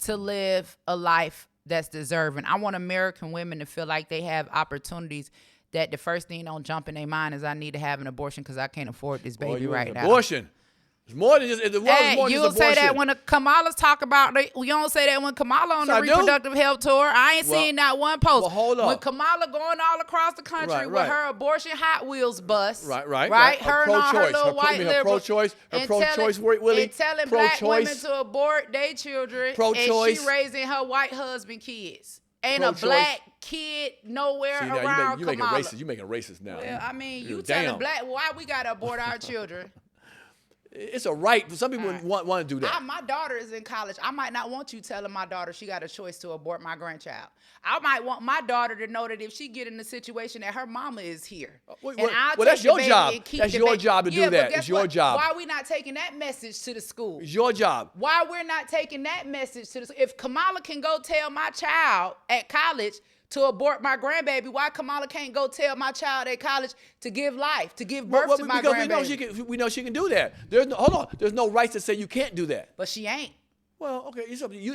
to live a life that's deserving. I want American women to feel like they have opportunities, that the first thing don't jump in their mind is I need to have an abortion because I can't afford this baby right now. Abortion. It's more than just, you'll say that when Kamala's talk about it. You don't say that when Kamala on the reproductive health tour. I ain't seen not one post. Well, hold on. When Kamala going all across the country with her abortion Hot Wheels bus. Right. Her and all her little white liberals. Her pro-choice, Willie. And telling black women to abort their children. Pro-choice. And she raising her white husband kids. Ain't a black kid nowhere around Kamala. You making racist now. Well, I mean, you telling black why we gotta abort our children. It's a right. Some people want to do that. My daughter is in college. I might not want you telling my daughter she got a choice to abort my grandchild. I might want my daughter to know that if she get in a situation that her mama is here. That's your job. That's your job to do that. It's your job. Why are we not taking that message to the school? It's your job. Why we're not taking that message to the school? If Kamala can go tell my child at college to abort my grandbaby, why Kamala can't go tell my child at college to give life, to give birth to my grandbaby? Because we know she can do that. There's no right to say you can't do that. But she ain't. Well, okay,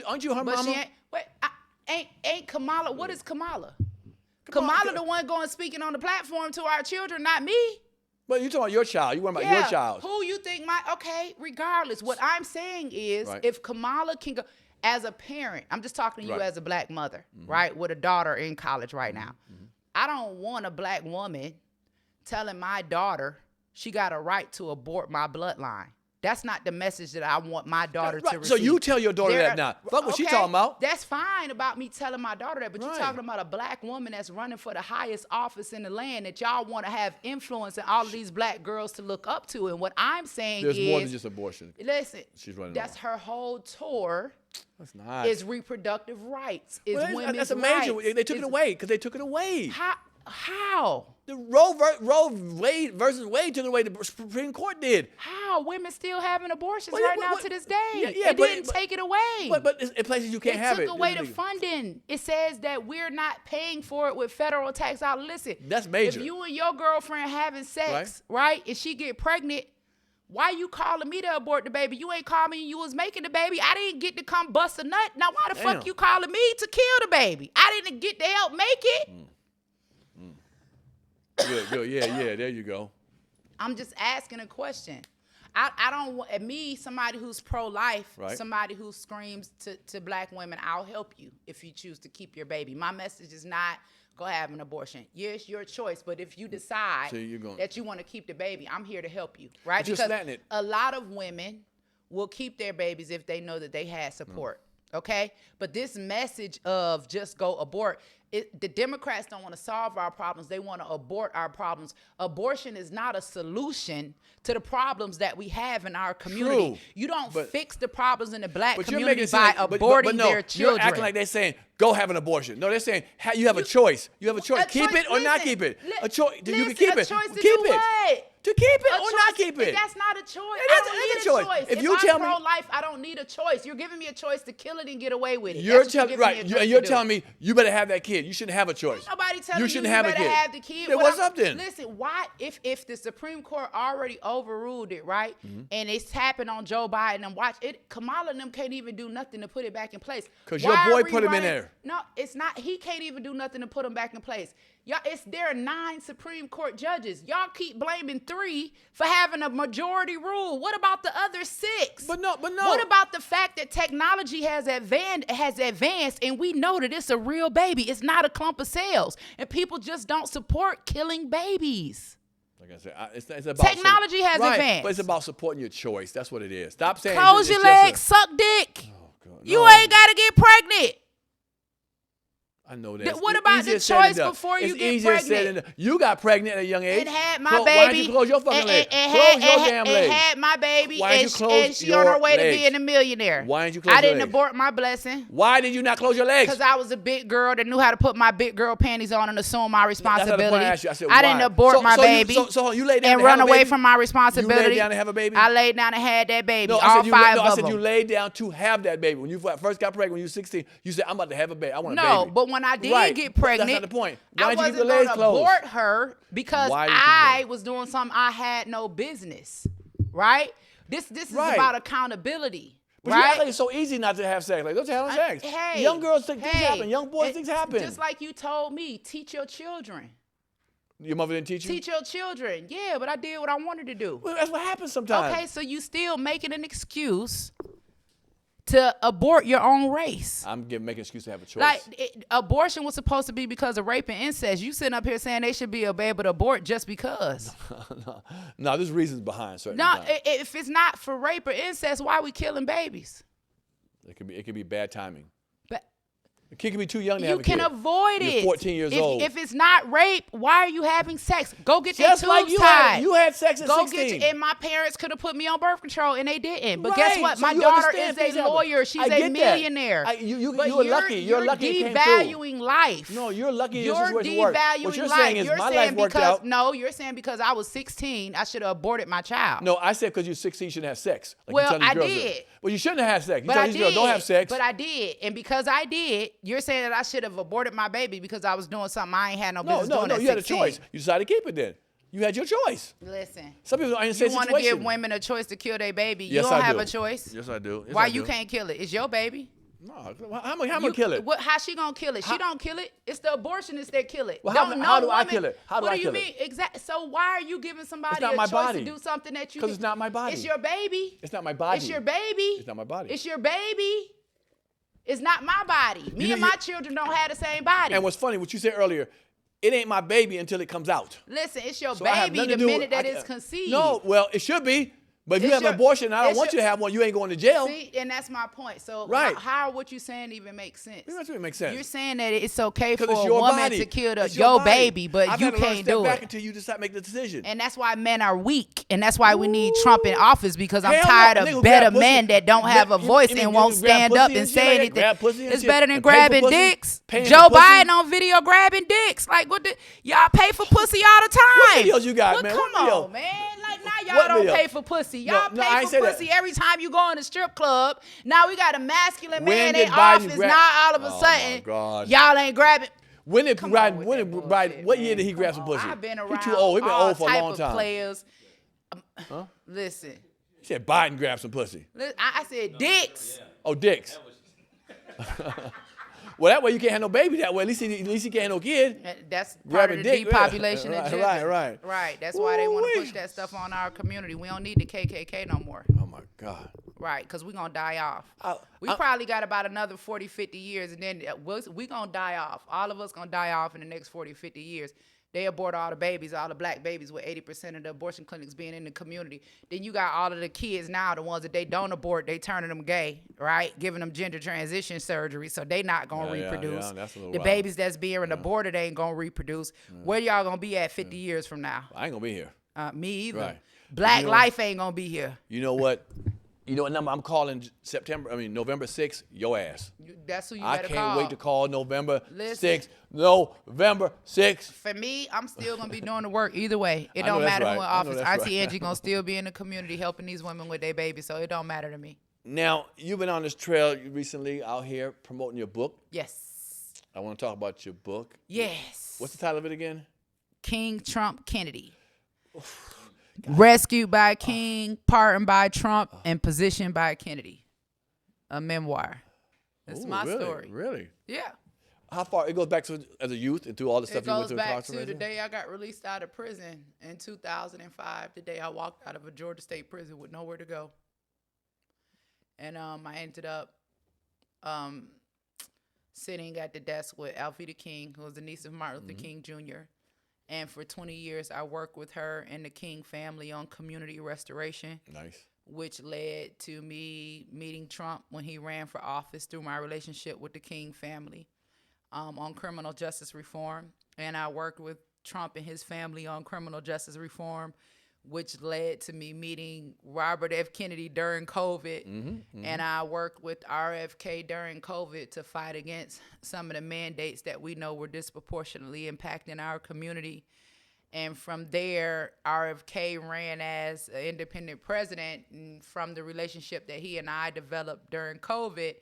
aren't you her mama? But she ain't. Wait, ain't Kamala? What is Kamala? Kamala the one going speaking on the platform to our children, not me. But you talking about your child. You worry about your child. Who you think regardless. What I'm saying is, if Kamala can go. As a parent, I'm just talking to you as a black mother, right, with a daughter in college right now. I don't want a black woman telling my daughter she got a right to abort my bloodline. That's not the message that I want my daughter to receive. So you tell your daughter that now. Fuck what she talking about. That's fine about me telling my daughter that, but you're Right. talking about a black woman that's running for the highest office in the land that y'all want to have influence and all of these black girls to look up to. And what I'm saying There's is, more than just abortion. listen, She's running that's off. her whole tour. That's not. Is reproductive rights. Is Well, women's that's a major. rights. They took it away because they took it away. How? The Roe Wade versus Wade took it away. The Supreme Court did. How? Women still having abortions Well, right yeah, now but- to this day. yeah, It but- didn't take it away. But in places you can't have it. It took away the funding. It says that we're not paying for it with federal tax dollars. Listen, That's major. If you and your girlfriend having sex, right, and she get pregnant, why you calling me to abort the baby? You ain't calling me. You was making the baby. I didn't get to come bust a nut. Now why the Damn. fuck you calling me to kill the baby? I didn't get to help make it. Good. Yeah. There you go. I'm just asking a question. I don't want me, somebody who's pro-life, Right. somebody who screams to black women, I'll help you if you choose to keep your baby. My message is not go have an abortion. Yes, your choice, but if you decide that you want to keep the baby, I'm here to help you, right? But you're because slanting it. a lot of women will keep their babies if they know that they had support. Okay, but this message of just go abort, the Democrats don't want to solve our problems. They want to abort our problems. Abortion is not a solution to the problems that we have in our community. True, You don't but- fix the problems in the black But you're community making by sense. aborting no, their children. You're acting like they're saying go have an abortion. No, they're saying you have a choice. You have a choice. Keep it or not keep it. A choice. You can keep it. Choice to Keep do it. What? To keep it A or choice, not keep it. That's not a choice. It I is- don't it is need a a choice. choice. If you I'm tell me- pro-life, I don't need a choice. You're giving me a choice to kill it and get away with it. You're That's what telling giving me a right, choice and you're to do. telling me you better have that kid. You shouldn't have a choice. Nobody telling you you shouldn't you have a better kid. have the kid. Then what's up then? Listen, why if the Supreme Court already overruled it, right? And it's happened on Joe Biden and watch it, Kamala and them can't even do nothing to put it back in place. 'Cause your Why boy are we put him in running- there. No, it's not. He can't even do nothing to put him back in place. Y'all, there are 9 Supreme Court judges. Y'all keep blaming 3 for having a majority rule. What about the other 6? But no. What about the fact that technology has advanced and we know that it's a real baby? It's not a clump of cells. And people just don't support killing babies. Like I said, it's about Technology has right, advanced. but it's about supporting your choice. That's what it is. Stop saying Close your legs, suck dick. Oh, God, You no. ain't got to get pregnant. I know that. What about the Easier said than choice done. before you It's get easier said pregnant? than done. You got pregnant at a young age. And had my baby. Why don't you close your fucking leg? Close your damn leg. And had my baby. Why don't you and close she on her your way to legs? being a millionaire. Why didn't you close I your didn't legs? abort my blessing. Why did you not close your legs? Because I was a big girl that knew how to put my big girl panties on and assume my That's not the point responsibility. I asked you. I said, I didn't why? abort my baby. So you laid down and to have run a away baby? from my responsibility. You laid down to have a baby? I laid down and had that baby. No, all I 5 of said them. you laid down to have that baby. When you first got pregnant when you were 16, you said, I'm about to have a baby. I want a baby. No, but when I did Right, get but pregnant, that's not the point. Why I didn't you keep wasn't the legs gonna closed? abort her because Why didn't you I do was doing something I had no business. Right? This is Right. about accountability. But you act right? like it's so easy not to have sex. Like, don't you have sex? Hey, Young girls think things hey, happen. Young boys it- things happen. Just like you told me, teach your children. Your mother didn't teach you? Teach your children. Yeah, but I did what I wanted to do. Well, that's what happens sometimes. Okay, so you still making an excuse to abort your own race. I'm making an excuse to have a choice. Like abortion was supposed to be because of rape and incest. You sitting up here saying they should be able to abort just because. no, there's reasons behind certain No, things. if it's not for rape or incest, why are we killing babies? It could be bad timing. But The kid could be too young to you have a kid. can avoid You're it. 14 years if, old. If it's not rape, why are you having sex? Go get your Just tubes like you tied. had sex at Go 16. get and my parents could have put me on birth control and they didn't. But Right, guess what? so My you daughter understand is things a happen. lawyer. She's I a get that. millionaire. You But were lucky. You're lucky it came through. devaluing life. No, you're lucky your You're situation worked. devaluing What you're life. saying is You're my saying life worked because out. no, you're saying because I was 16, I should have aborted my child. No, I said because you're 16, you shouldn't have sex. Like Well, you tell these I girls did. that. Well, you shouldn't have had sex. You But tell I these did. girls don't have sex. But I did, and because I did, you're saying that I should have aborted my baby because I was doing something I ain't had no business doing at you had a 16. choice. You decided to keep it then. You had your choice. Listen, Some people are in the same you want to situation. give women a choice to kill their baby. Yes, you don't I have do. a choice. Yes, I do. Yes, Why I you do. can't kill it? It's your baby. No, how am I gonna kill it? How she gonna kill it? She don't kill it. It's the abortionists that kill it. Well, Don't how do no I woman- kill it? How do what I do you kill it? mean? Exactly. So why are you giving somebody It's not a my choice body. to do something that you? 'Cause it's not my body. It's your baby. It's not my body. It's your baby. It's not my body. It's your baby. It's not my body. Me know, and my children don't have the same body. And what's funny, what you said earlier, it ain't my baby until it comes out. Listen, it's your So I have baby nothing the to do minute with- that it's conceived. No, well, it should be. But if you have an abortion, I don't want you to have one. You ain't going to jail. See, and that's my point. So Right. how what you saying even makes sense? It makes sense. You're saying that it's okay for It's a your woman body. to kill It's your body. baby, but I've you had to learn to can't step do back it. until you decide to make the decision. And that's why men are weak, and that's why we need Trump in office, because I'm Hell no. tired A nigga of who better grab pussy- men that don't have a voice you mean and won't you grab stand up pussy and shit say like that? anything. Grab pussy and It's shit better than and pay for grabbing pussy? dicks. Paying for Joe pussy? Biden on video grabbing dicks. Like what? Y'all pay for pussy all the time. videos you got, Well, man? Come What video? on, man. Like now What y'all don't video? pay for pussy. Y'all No, I pay ain't for say that. pussy every time you go in a strip club. Now we got a masculine When man did in Biden office. grab- Now all of a Oh, sudden, my God. y'all ain't grabbing. When did Come Biden? on with When that did bullshit, Biden? What year man. did he grab Come some on. pussy? I've been He around too old. He been all old for a type long of time. players. Listen, He said Biden grabbed some pussy. I said dicks. Oh, dicks. Well, that way you can't have no baby that way. At least he can't have no kid. That's part Grabbing of the dick, depopulation right, agenda. right. That's why they want to Ooh-wee. push that stuff on our community. We don't need the KKK no more. Oh my God. Right, because we're going to die off. We I- probably got about another 40, 50 years, and then we're going to die off. All of us going to die off in the next 40, 50 years. They abort all the babies, all the black babies, with 80% of the abortion clinics being in the community. Then you got all of the kids now, the ones that they don't abort, they turning them gay, right? Giving them gender transition surgery, so they not going to reproduce. that's a little The wild. babies that's being aborted, they ain't going to reproduce. Where y'all going to be at 50 years from now? I ain't gonna be here. Me either. Right. Black You know- life ain't going to be here. You know what? You know what number I'm calling November 6th? Your ass. That's who you I better can't call. wait to call November Listen. 6th. November 6th. For me, I'm still gonna be doing the work either way. It I know don't that's matter who in right. I know office. that's Auntie right. Angie gonna still be in the community helping these women with their babies, so it don't matter to me. Now, you've been on this trail recently out here promoting your book. Yes. I want to talk about your book. Yes. What's the title of it again? King Trump Kennedy. Rescued by King, pardoned by Trump, and positioned by Kennedy. A memoir. That's Ooh, my really? story. Really? Yeah. How far? It goes back to as a youth and through all the stuff It you went goes through. back to the incarceration? day I got released out of prison in 2005, the day I walked out of a Georgia State prison with nowhere to go. And I ended up sitting at the desk with Alveda King, who was the niece of Martin Luther King Jr. And for 20 years, I worked with her and the King family on community restoration, Nice. which led to me meeting Trump when he ran for office through my relationship with the King family on criminal justice reform. And I worked with Trump and his family on criminal justice reform, which led to me meeting Robert F. Kennedy during COVID. And I worked with RFK during COVID to fight against some of the mandates that we know were disproportionately impacting our community. And from there, RFK ran as an independent president. And from the relationship that he and I developed during COVID,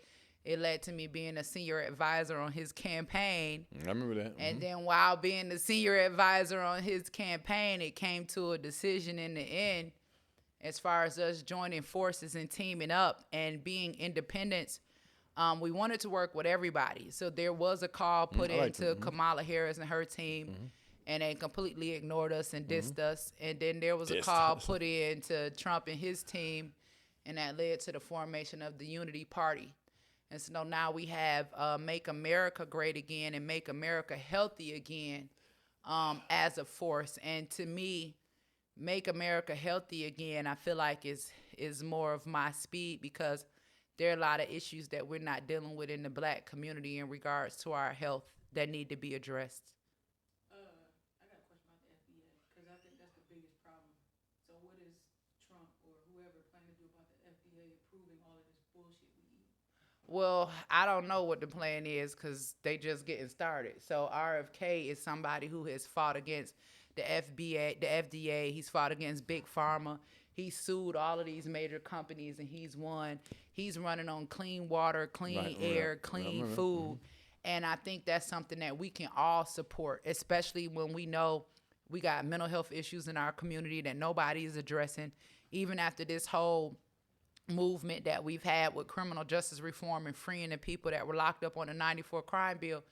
it led to me being a senior advisor on his campaign. I remember that. And then while being the senior advisor on his campaign, it came to a decision in the end as far as us joining forces and teaming up and being independents. We wanted to work with everybody. So there was a call put into Kamala Harris and her team, and they completely ignored us and dissed us. And then there was a call put into Trump and his team, and that led to the formation of the Unity Party. And so now we have Make America Great Again and Make America Healthy Again as a force. And to me, Make America Healthy Again, I feel like is more of my speed, because there are a lot of issues that we're not dealing with in the black community in regards to our health that need to be addressed. I got a question about the FDA, because I think that's the biggest problem. So what is Trump or whoever planning to do about the FDA approving all of this bullshit we eat? Well, I don't know what the plan is, because they just getting started. So RFK is somebody who has fought against the FDA. He's fought against Big Pharma. He sued all of these major companies and he's won. He's running on clean water, clean air, clean food. And I think that's something that we can all support, especially when we know we got mental health issues in our community that nobody is addressing. Even after this whole movement that we've had with criminal justice reform and freeing the people that were locked up on the 94 crime bill,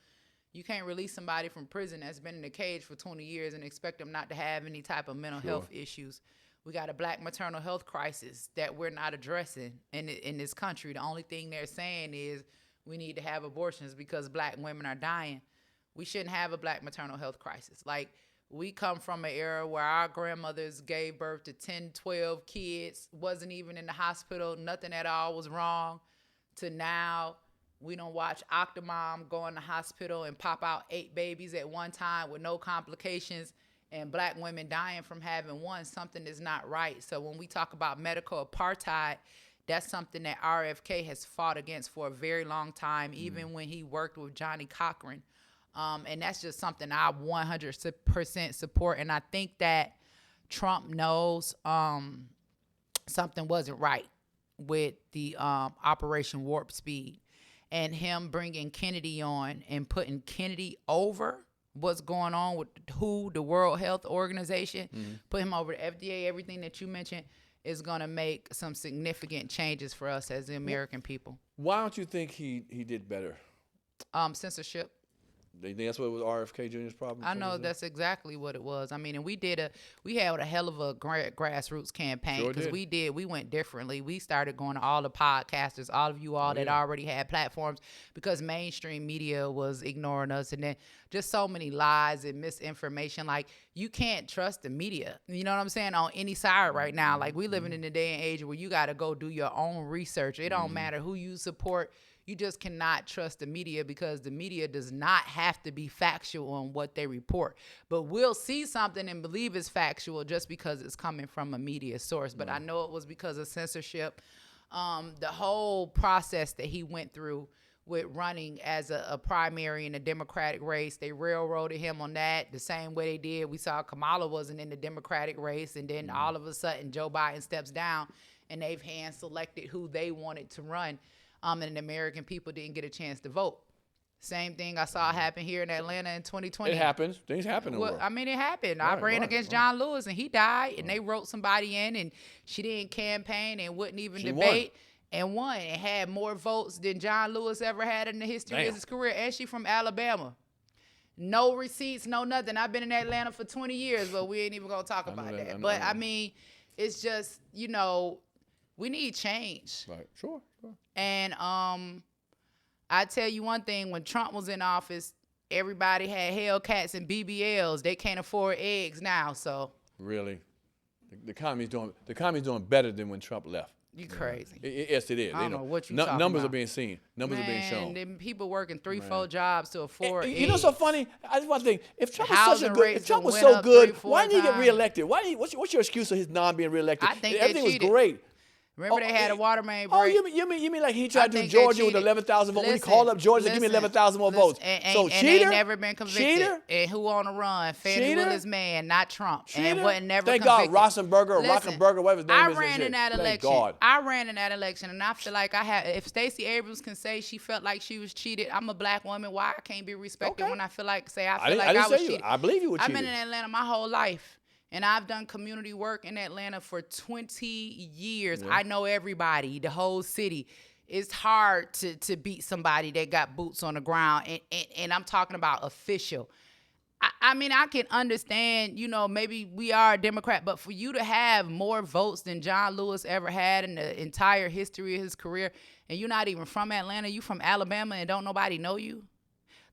you can't release somebody from prison that's been in a cage for 20 years and expect them not to have any type of mental health issues. We got a black maternal health crisis that we're not addressing in this country. The only thing they're saying is we need to have abortions because black women are dying. We shouldn't have a black maternal health crisis. Like, we come from an era where our grandmothers gave birth to 10, 12 kids, wasn't even in the hospital, nothing at all was wrong, to now we don't watch Octomom go in the hospital and pop out 8 babies at one time with no complications, and black women dying from having one. Something is not right. So when we talk about medical apartheid, that's something that RFK has fought against for a very long time, even when he worked with Johnny Cochran. And that's just something I 100% support. And I think that Trump knows something wasn't right with the Operation Warp Speed. And him bringing Kennedy on and putting Kennedy over what's going on with WHO, the World Health Organization, put him over the FDA, everything that you mentioned is going to make some significant changes for us as the American people. Why don't you think he did better? Censorship. Do you think that's what was RFK Jr.'s problem? I know that's exactly what it was. I mean, and we had a hell of a grassroots campaign, because we went differently. We started going to all the podcasters, all of you all that already had platforms, because mainstream media was ignoring us, and then just so many lies and misinformation. Like, you can't trust the media. You know what I'm saying? On any side right now. Like, we living in a day and age where you got to go do your own research. It don't matter who you support. You just cannot trust the media, because the media does not have to be factual on what they report. But we'll see something and believe it's factual just because it's coming from a media source. But I know it was because of censorship. The whole process that he went through with running as a primary in a Democratic race, they railroaded him on that the same way they did. We saw Kamala wasn't in the Democratic race, and then all of a sudden Joe Biden steps down and they've hand selected who they wanted to run. And the American people didn't get a chance to vote. Same thing I saw happen here in Atlanta in 2020. It happens. Things happen in the world. I mean, it happened. I ran against John Lewis, and he died, and they wrote somebody in, and she didn't campaign and wouldn't even debate, and won, and had more votes than John Lewis ever had in the history of his career. And she from Alabama. No receipts, no nothing. I've been in Atlanta for 20 years, but we ain't even going to talk about that. But, I mean, it's just, we need change. Right. Sure. And I tell you one thing, when Trump was in office, everybody had Hellcats and BBLs. They can't afford eggs now, so. Really? The economy's doing better than when Trump left. You crazy. Yes, it is. I don't know what you talking numbers about. are being seen. Numbers are being shown. Them people working 3-4 jobs to afford eggs. You know, so funny. I just want to think, if Trump was went so up good, 3-4 why didn't he get times. reelected? What's your excuse for his non being reelected? I think everything they was great. Remember they had a water main break? Oh, you mean like he tried to do think Georgia they with cheated. 11,000 votes? When he Listen, called up Georgia, give me 11,000 more votes. So and cheater? they never been convicted. Cheater? And who on the run? Fannie Cheater? Willis man, not Trump. Cheater? And wasn't never Thank convicted. God, Rossenberger, whatever his name I is. ran in that Thank election. God. I ran in that election, and I feel like if Stacey Abrams can say she felt like she was cheated, I'm a black woman. Why I can't be respected when I feel like I was cheated? I believe you were cheated. I've been in Atlanta my whole life. And I've done community work in Atlanta for 20 years. Yeah. I know everybody, the whole city. It's hard to beat somebody that got boots on the ground. And I'm talking about official. I mean, I can understand, maybe we are a Democrat, but for you to have more votes than John Lewis ever had in the entire history of his career, and you're not even from Atlanta, you from Alabama, and don't nobody know you?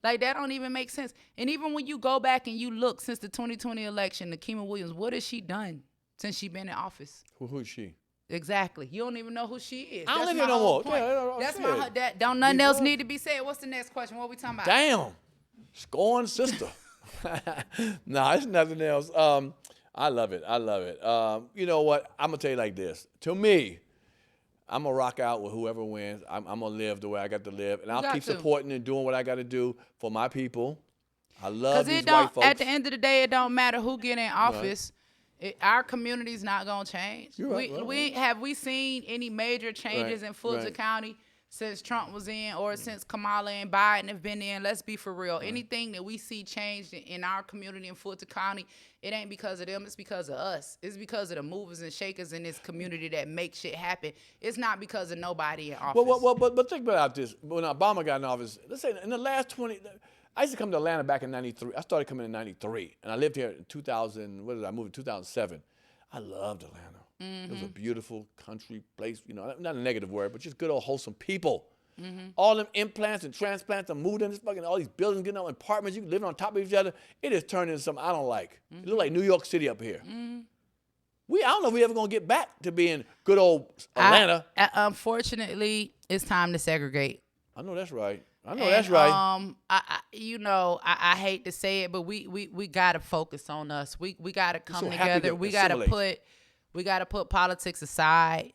Like, that don't even make sense. And even when you go back and you look since the 2020 election, Nikema Williams, what has she done since she been in office? Who is she? Exactly. You don't even know who she is. I don't even know more. Don't nothing else need to be said. What's the next question? What are we talking about? Damn. Scorn sister. No, it's nothing else. I love it. You know what? I'm going to tell you like this. To me, I'm going to rock out with whoever wins. I'm going to live the way I got to live. And I'll keep supporting and doing what I got to do for my people. I love these white folks. At the end of the day, it don't matter who get in office. Right. Our community's not going to change. Have we seen any major changes in Fulton County since Trump was in, or since Kamala and Biden have been in? Let's be for real. Anything that we see changed in our community in Fulton County, it ain't because of them. It's because of us. It's because of the movers and shakers in this community that make shit happen. It's not because of nobody in office. But think about this. When Obama got in office, let's say in the last 20, I used to come to Atlanta back in 93. I started coming in 93, and I lived here in 2000. I moved in 2007. I loved Atlanta. Mm-hmm. It was a beautiful country place. Not a negative word, but just good old wholesome people. All them implants and transplants are moved in this fucking, all these buildings getting on apartments, you living on top of each other. It is turned into something I don't like. It look like New York City up here. I don't know if we ever gonna get back to being good old Atlanta. Unfortunately, it's time to segregate. I know that's right. That's right. I hate to say it, but we gotta focus on us. We gotta come together. We gotta put politics aside.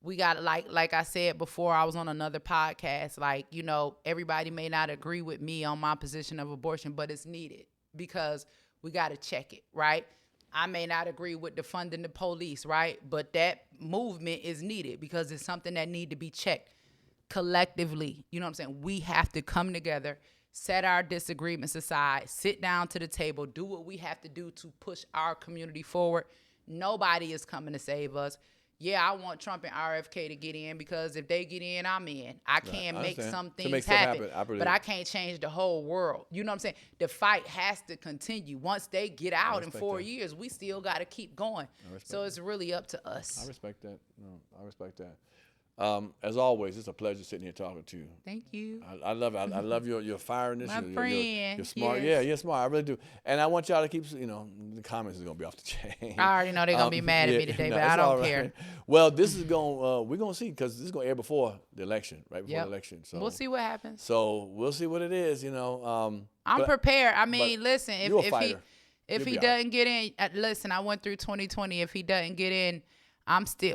We got like I said before, I was on another podcast. Like, everybody may not agree with me on my position of abortion, but it's needed because we gotta check it, right? I may not agree with defunding the police, right? But that movement is needed because it's something that need to be checked collectively. You know what I'm saying? We have to come together, set our disagreements aside, sit down to the table, do what we have to do to push our community forward. Nobody is coming to save us. Yeah, I want Trump and RFK to get in because if they get in, I'm in. I can make some things happen, but I can't change the whole world. You know what I'm saying? The fight has to continue. Once they get out in 4 years, we still got to keep going. So it's really up to us. I respect that. I respect that. As always, it's a pleasure sitting here talking to you. Thank you. I love it. I love your fireness. My friend. You're smart. Yes. Yeah, you're smart. I really do. And I want y'all to keep, the comments is going to be off the chain. I already know they're going to be mad at me today, but I don't care. Well, this is going, we're going to see because this is going to air before the election, right before the election. So we'll see what happens. So we'll see what it is, I'm prepared. I mean, listen, if he doesn't get in, listen, I went through 2020. If he doesn't get in,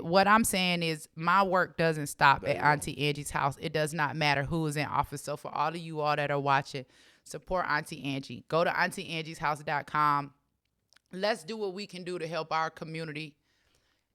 what I'm saying is my work doesn't stop at Auntie Angie's house. It does not matter who is in office. So for all of you all that are watching, support Auntie Angie. Go to AuntieAngie'sHouse.com. Let's do what we can do to help our community.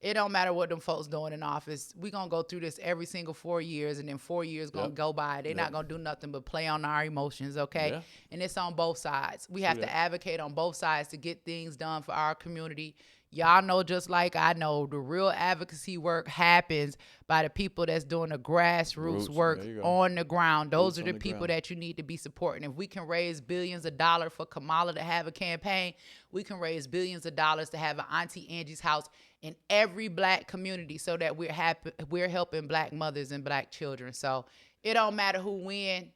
It don't matter what them folks doing in office. We're going to go through this every single 4 years, and then 4 years going to go by. They're not going to do nothing but play on our emotions, okay? Yeah. And it's on both sides. We have to advocate on both sides to get things done for our community. Y'all know, just like I know, the real advocacy work happens by the people that's doing the grassroots work on the ground. Those are the people that you need to be supporting. If we can raise billions of dollars for Kamala to have a campaign, we can raise billions of dollars to have an Auntie Angie's house in every black community so that we're helping black mothers and black children. So it don't matter who win.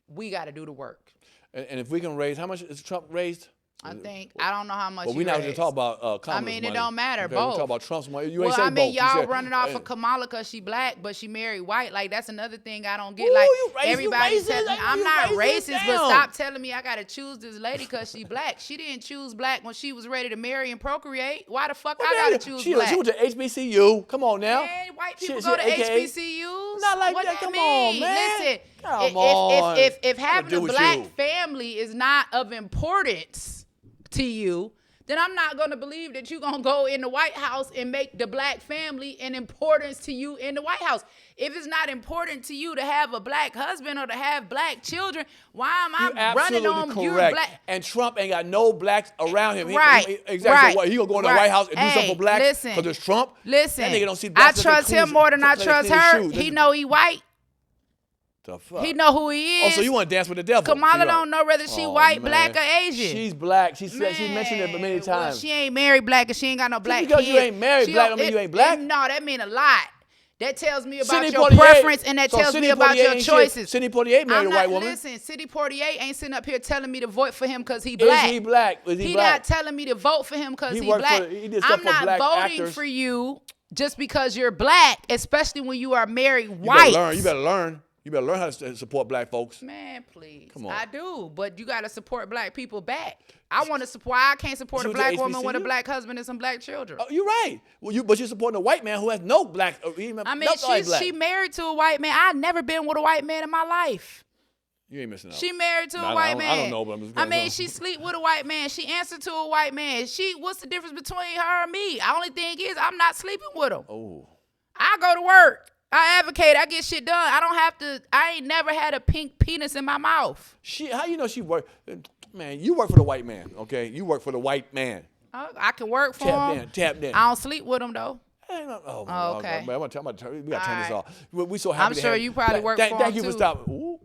We got to do the work. And if we can raise, how much is Trump raised? I don't know how much. Well, we're not going to talk about Kamala's I mean, money. It don't matter. Okay, both. We talk about Trump's money. You ain't say both. Y'all running off of Kamala because she black, but she married white. Like, that's another thing I don't get. Ooh, like, everybody telling me I'm not racist, but stop telling me I got to choose this lady because she black. She didn't choose black when she was ready to marry and procreate. Why the fuck I got to choose black? She went to HBCU. Come on now. Man, white people go to HBCUs. Not like what that. Come on, man. Listen, come on. If having a black family is not of importance to you, then I'm not going to believe that you're going to go in the White House and make the black family an importance to you in the White House. If it's not important to you to have a black husband or to have black children, why am I running on you black? And Trump ain't got no blacks around him. Right. Exactly. What, he going to go in the White House and do something for blacks because it's Trump? Listen, that nigga don't see blacks. I trust him more than I trust her. He know he white. The fuck? He know who he is. Oh, so you want to dance with the devil? Kamala don't know whether she white, black, or Asian. She's black. She mentioned it many times. Well, she ain't married black and she ain't got no black because kids. You ain't married black, I mean you ain't black? No, that mean a lot. That tells me about your preference and that tells me about your choices. Sidney Poitier married a white woman. Listen, Sidney Poitier ain't sitting up here telling me to vote for him because he black. Is he black? He not telling me to vote for him because he black. I'm not voting for you just because you're black, especially when you are married white. You better learn. You better learn how to support black folks. Man, please. Come on. I do, but you got to support black people back. I want to support. I can't support a black woman with a black husband and some black children. Oh, you're right. Well, but you're supporting a white man who has no black. I mean, she married to a white man. I've never been with a white man in my life. You ain't missing out. She married to a white man. I don't know, but I'm just she sleep with a white man. She answered to a white man. What's the difference between her and me? The only thing is I'm not sleeping with him. Oh. I go to work. I advocate. I get shit done. I don't have to. I ain't never had a pink penis in my mouth. How you know she work? Man, you work for the white man, okay? You work for the white man. I can work for him. Tap in. I don't sleep with him though. Oh, okay. We got to turn this off. We so I'm happy. sure you probably work for him too. Thank you for stopping. Ooh.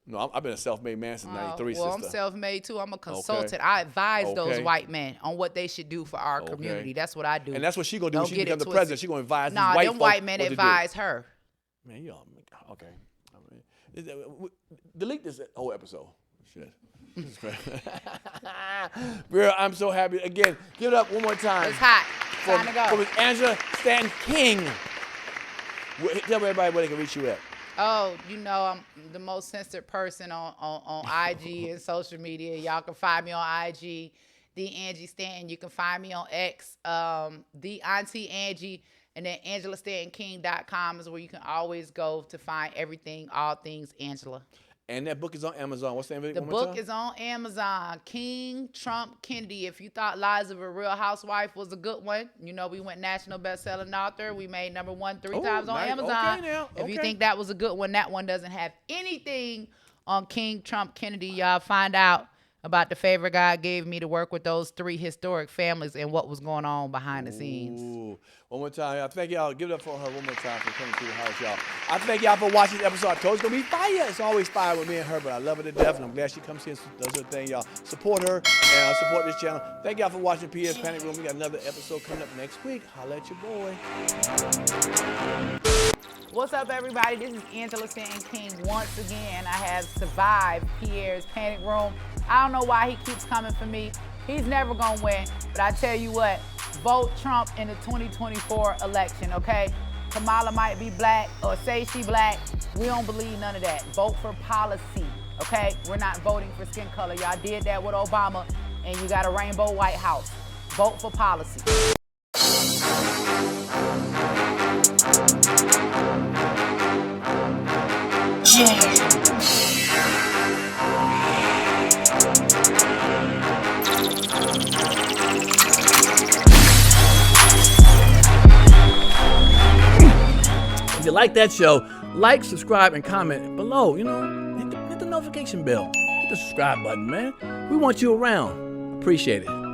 No, I've been a self-made man since '93. Well, I'm self-made too. I'm a consultant. Okay. I advise those white men on what they should do for our community. That's what I do. And that's what she gonna do when she becomes the president. She gonna advise these white folks. Them white men advise her. Man, you all okay. Delete this whole episode. Shit. Pierre, I'm so happy. Again, give it up one more time. It's hot. Time to go. For Miss Angela Stanton-King. Tell everybody where they can reach you at. Oh, you know, I'm the most censored person on IG and social media. Y'all can find me on IG, the Angie Stanton. You can find me on X, the Auntie Angie, and then AngelaStantonKing.com is where you can always go to find everything, all things Angela. And that book is on Amazon. What's the name of it? The book is on Amazon. King, Trump, Kennedy. If you thought Lives of a Real Housewife was a good one, you know we went national best-selling author. We made #1 3 times on Amazon. Okay now. If you think that was a good one, that one doesn't have anything on King, Trump, Kennedy. Y'all find out about the favor God gave me to work with those 3 historic families and what was going on behind the scenes. Ooh. One more time, y'all. Thank y'all. Give it up for her one more time for coming to the house, y'all. I thank y'all for watching this episode. I told you it's going to be fire. It's always fire with me and her, but I love her to death, and I'm glad she comes here and does her thing, y'all. Support her and support this channel. Thank y'all for watching Pierre's Panic Room. We got another episode coming up next week. Holla at your boy. What's up, everybody? This is Angela Stanton-King once again. I have survived Pierre's Panic Room. I don't know why he keeps coming for me. He's never gonna win, but I tell you what, vote Trump in the 2024 election, okay? Kamala might be black or say she black. We don't believe none of that. Vote for policy, okay? We're not voting for skin color. Y'all did that with Obama, and you got a rainbow White House. Vote for policy. If you like that show, like, subscribe, and comment below. You know, hit the notification bell. Hit the subscribe button, man. We want you around. Appreciate it.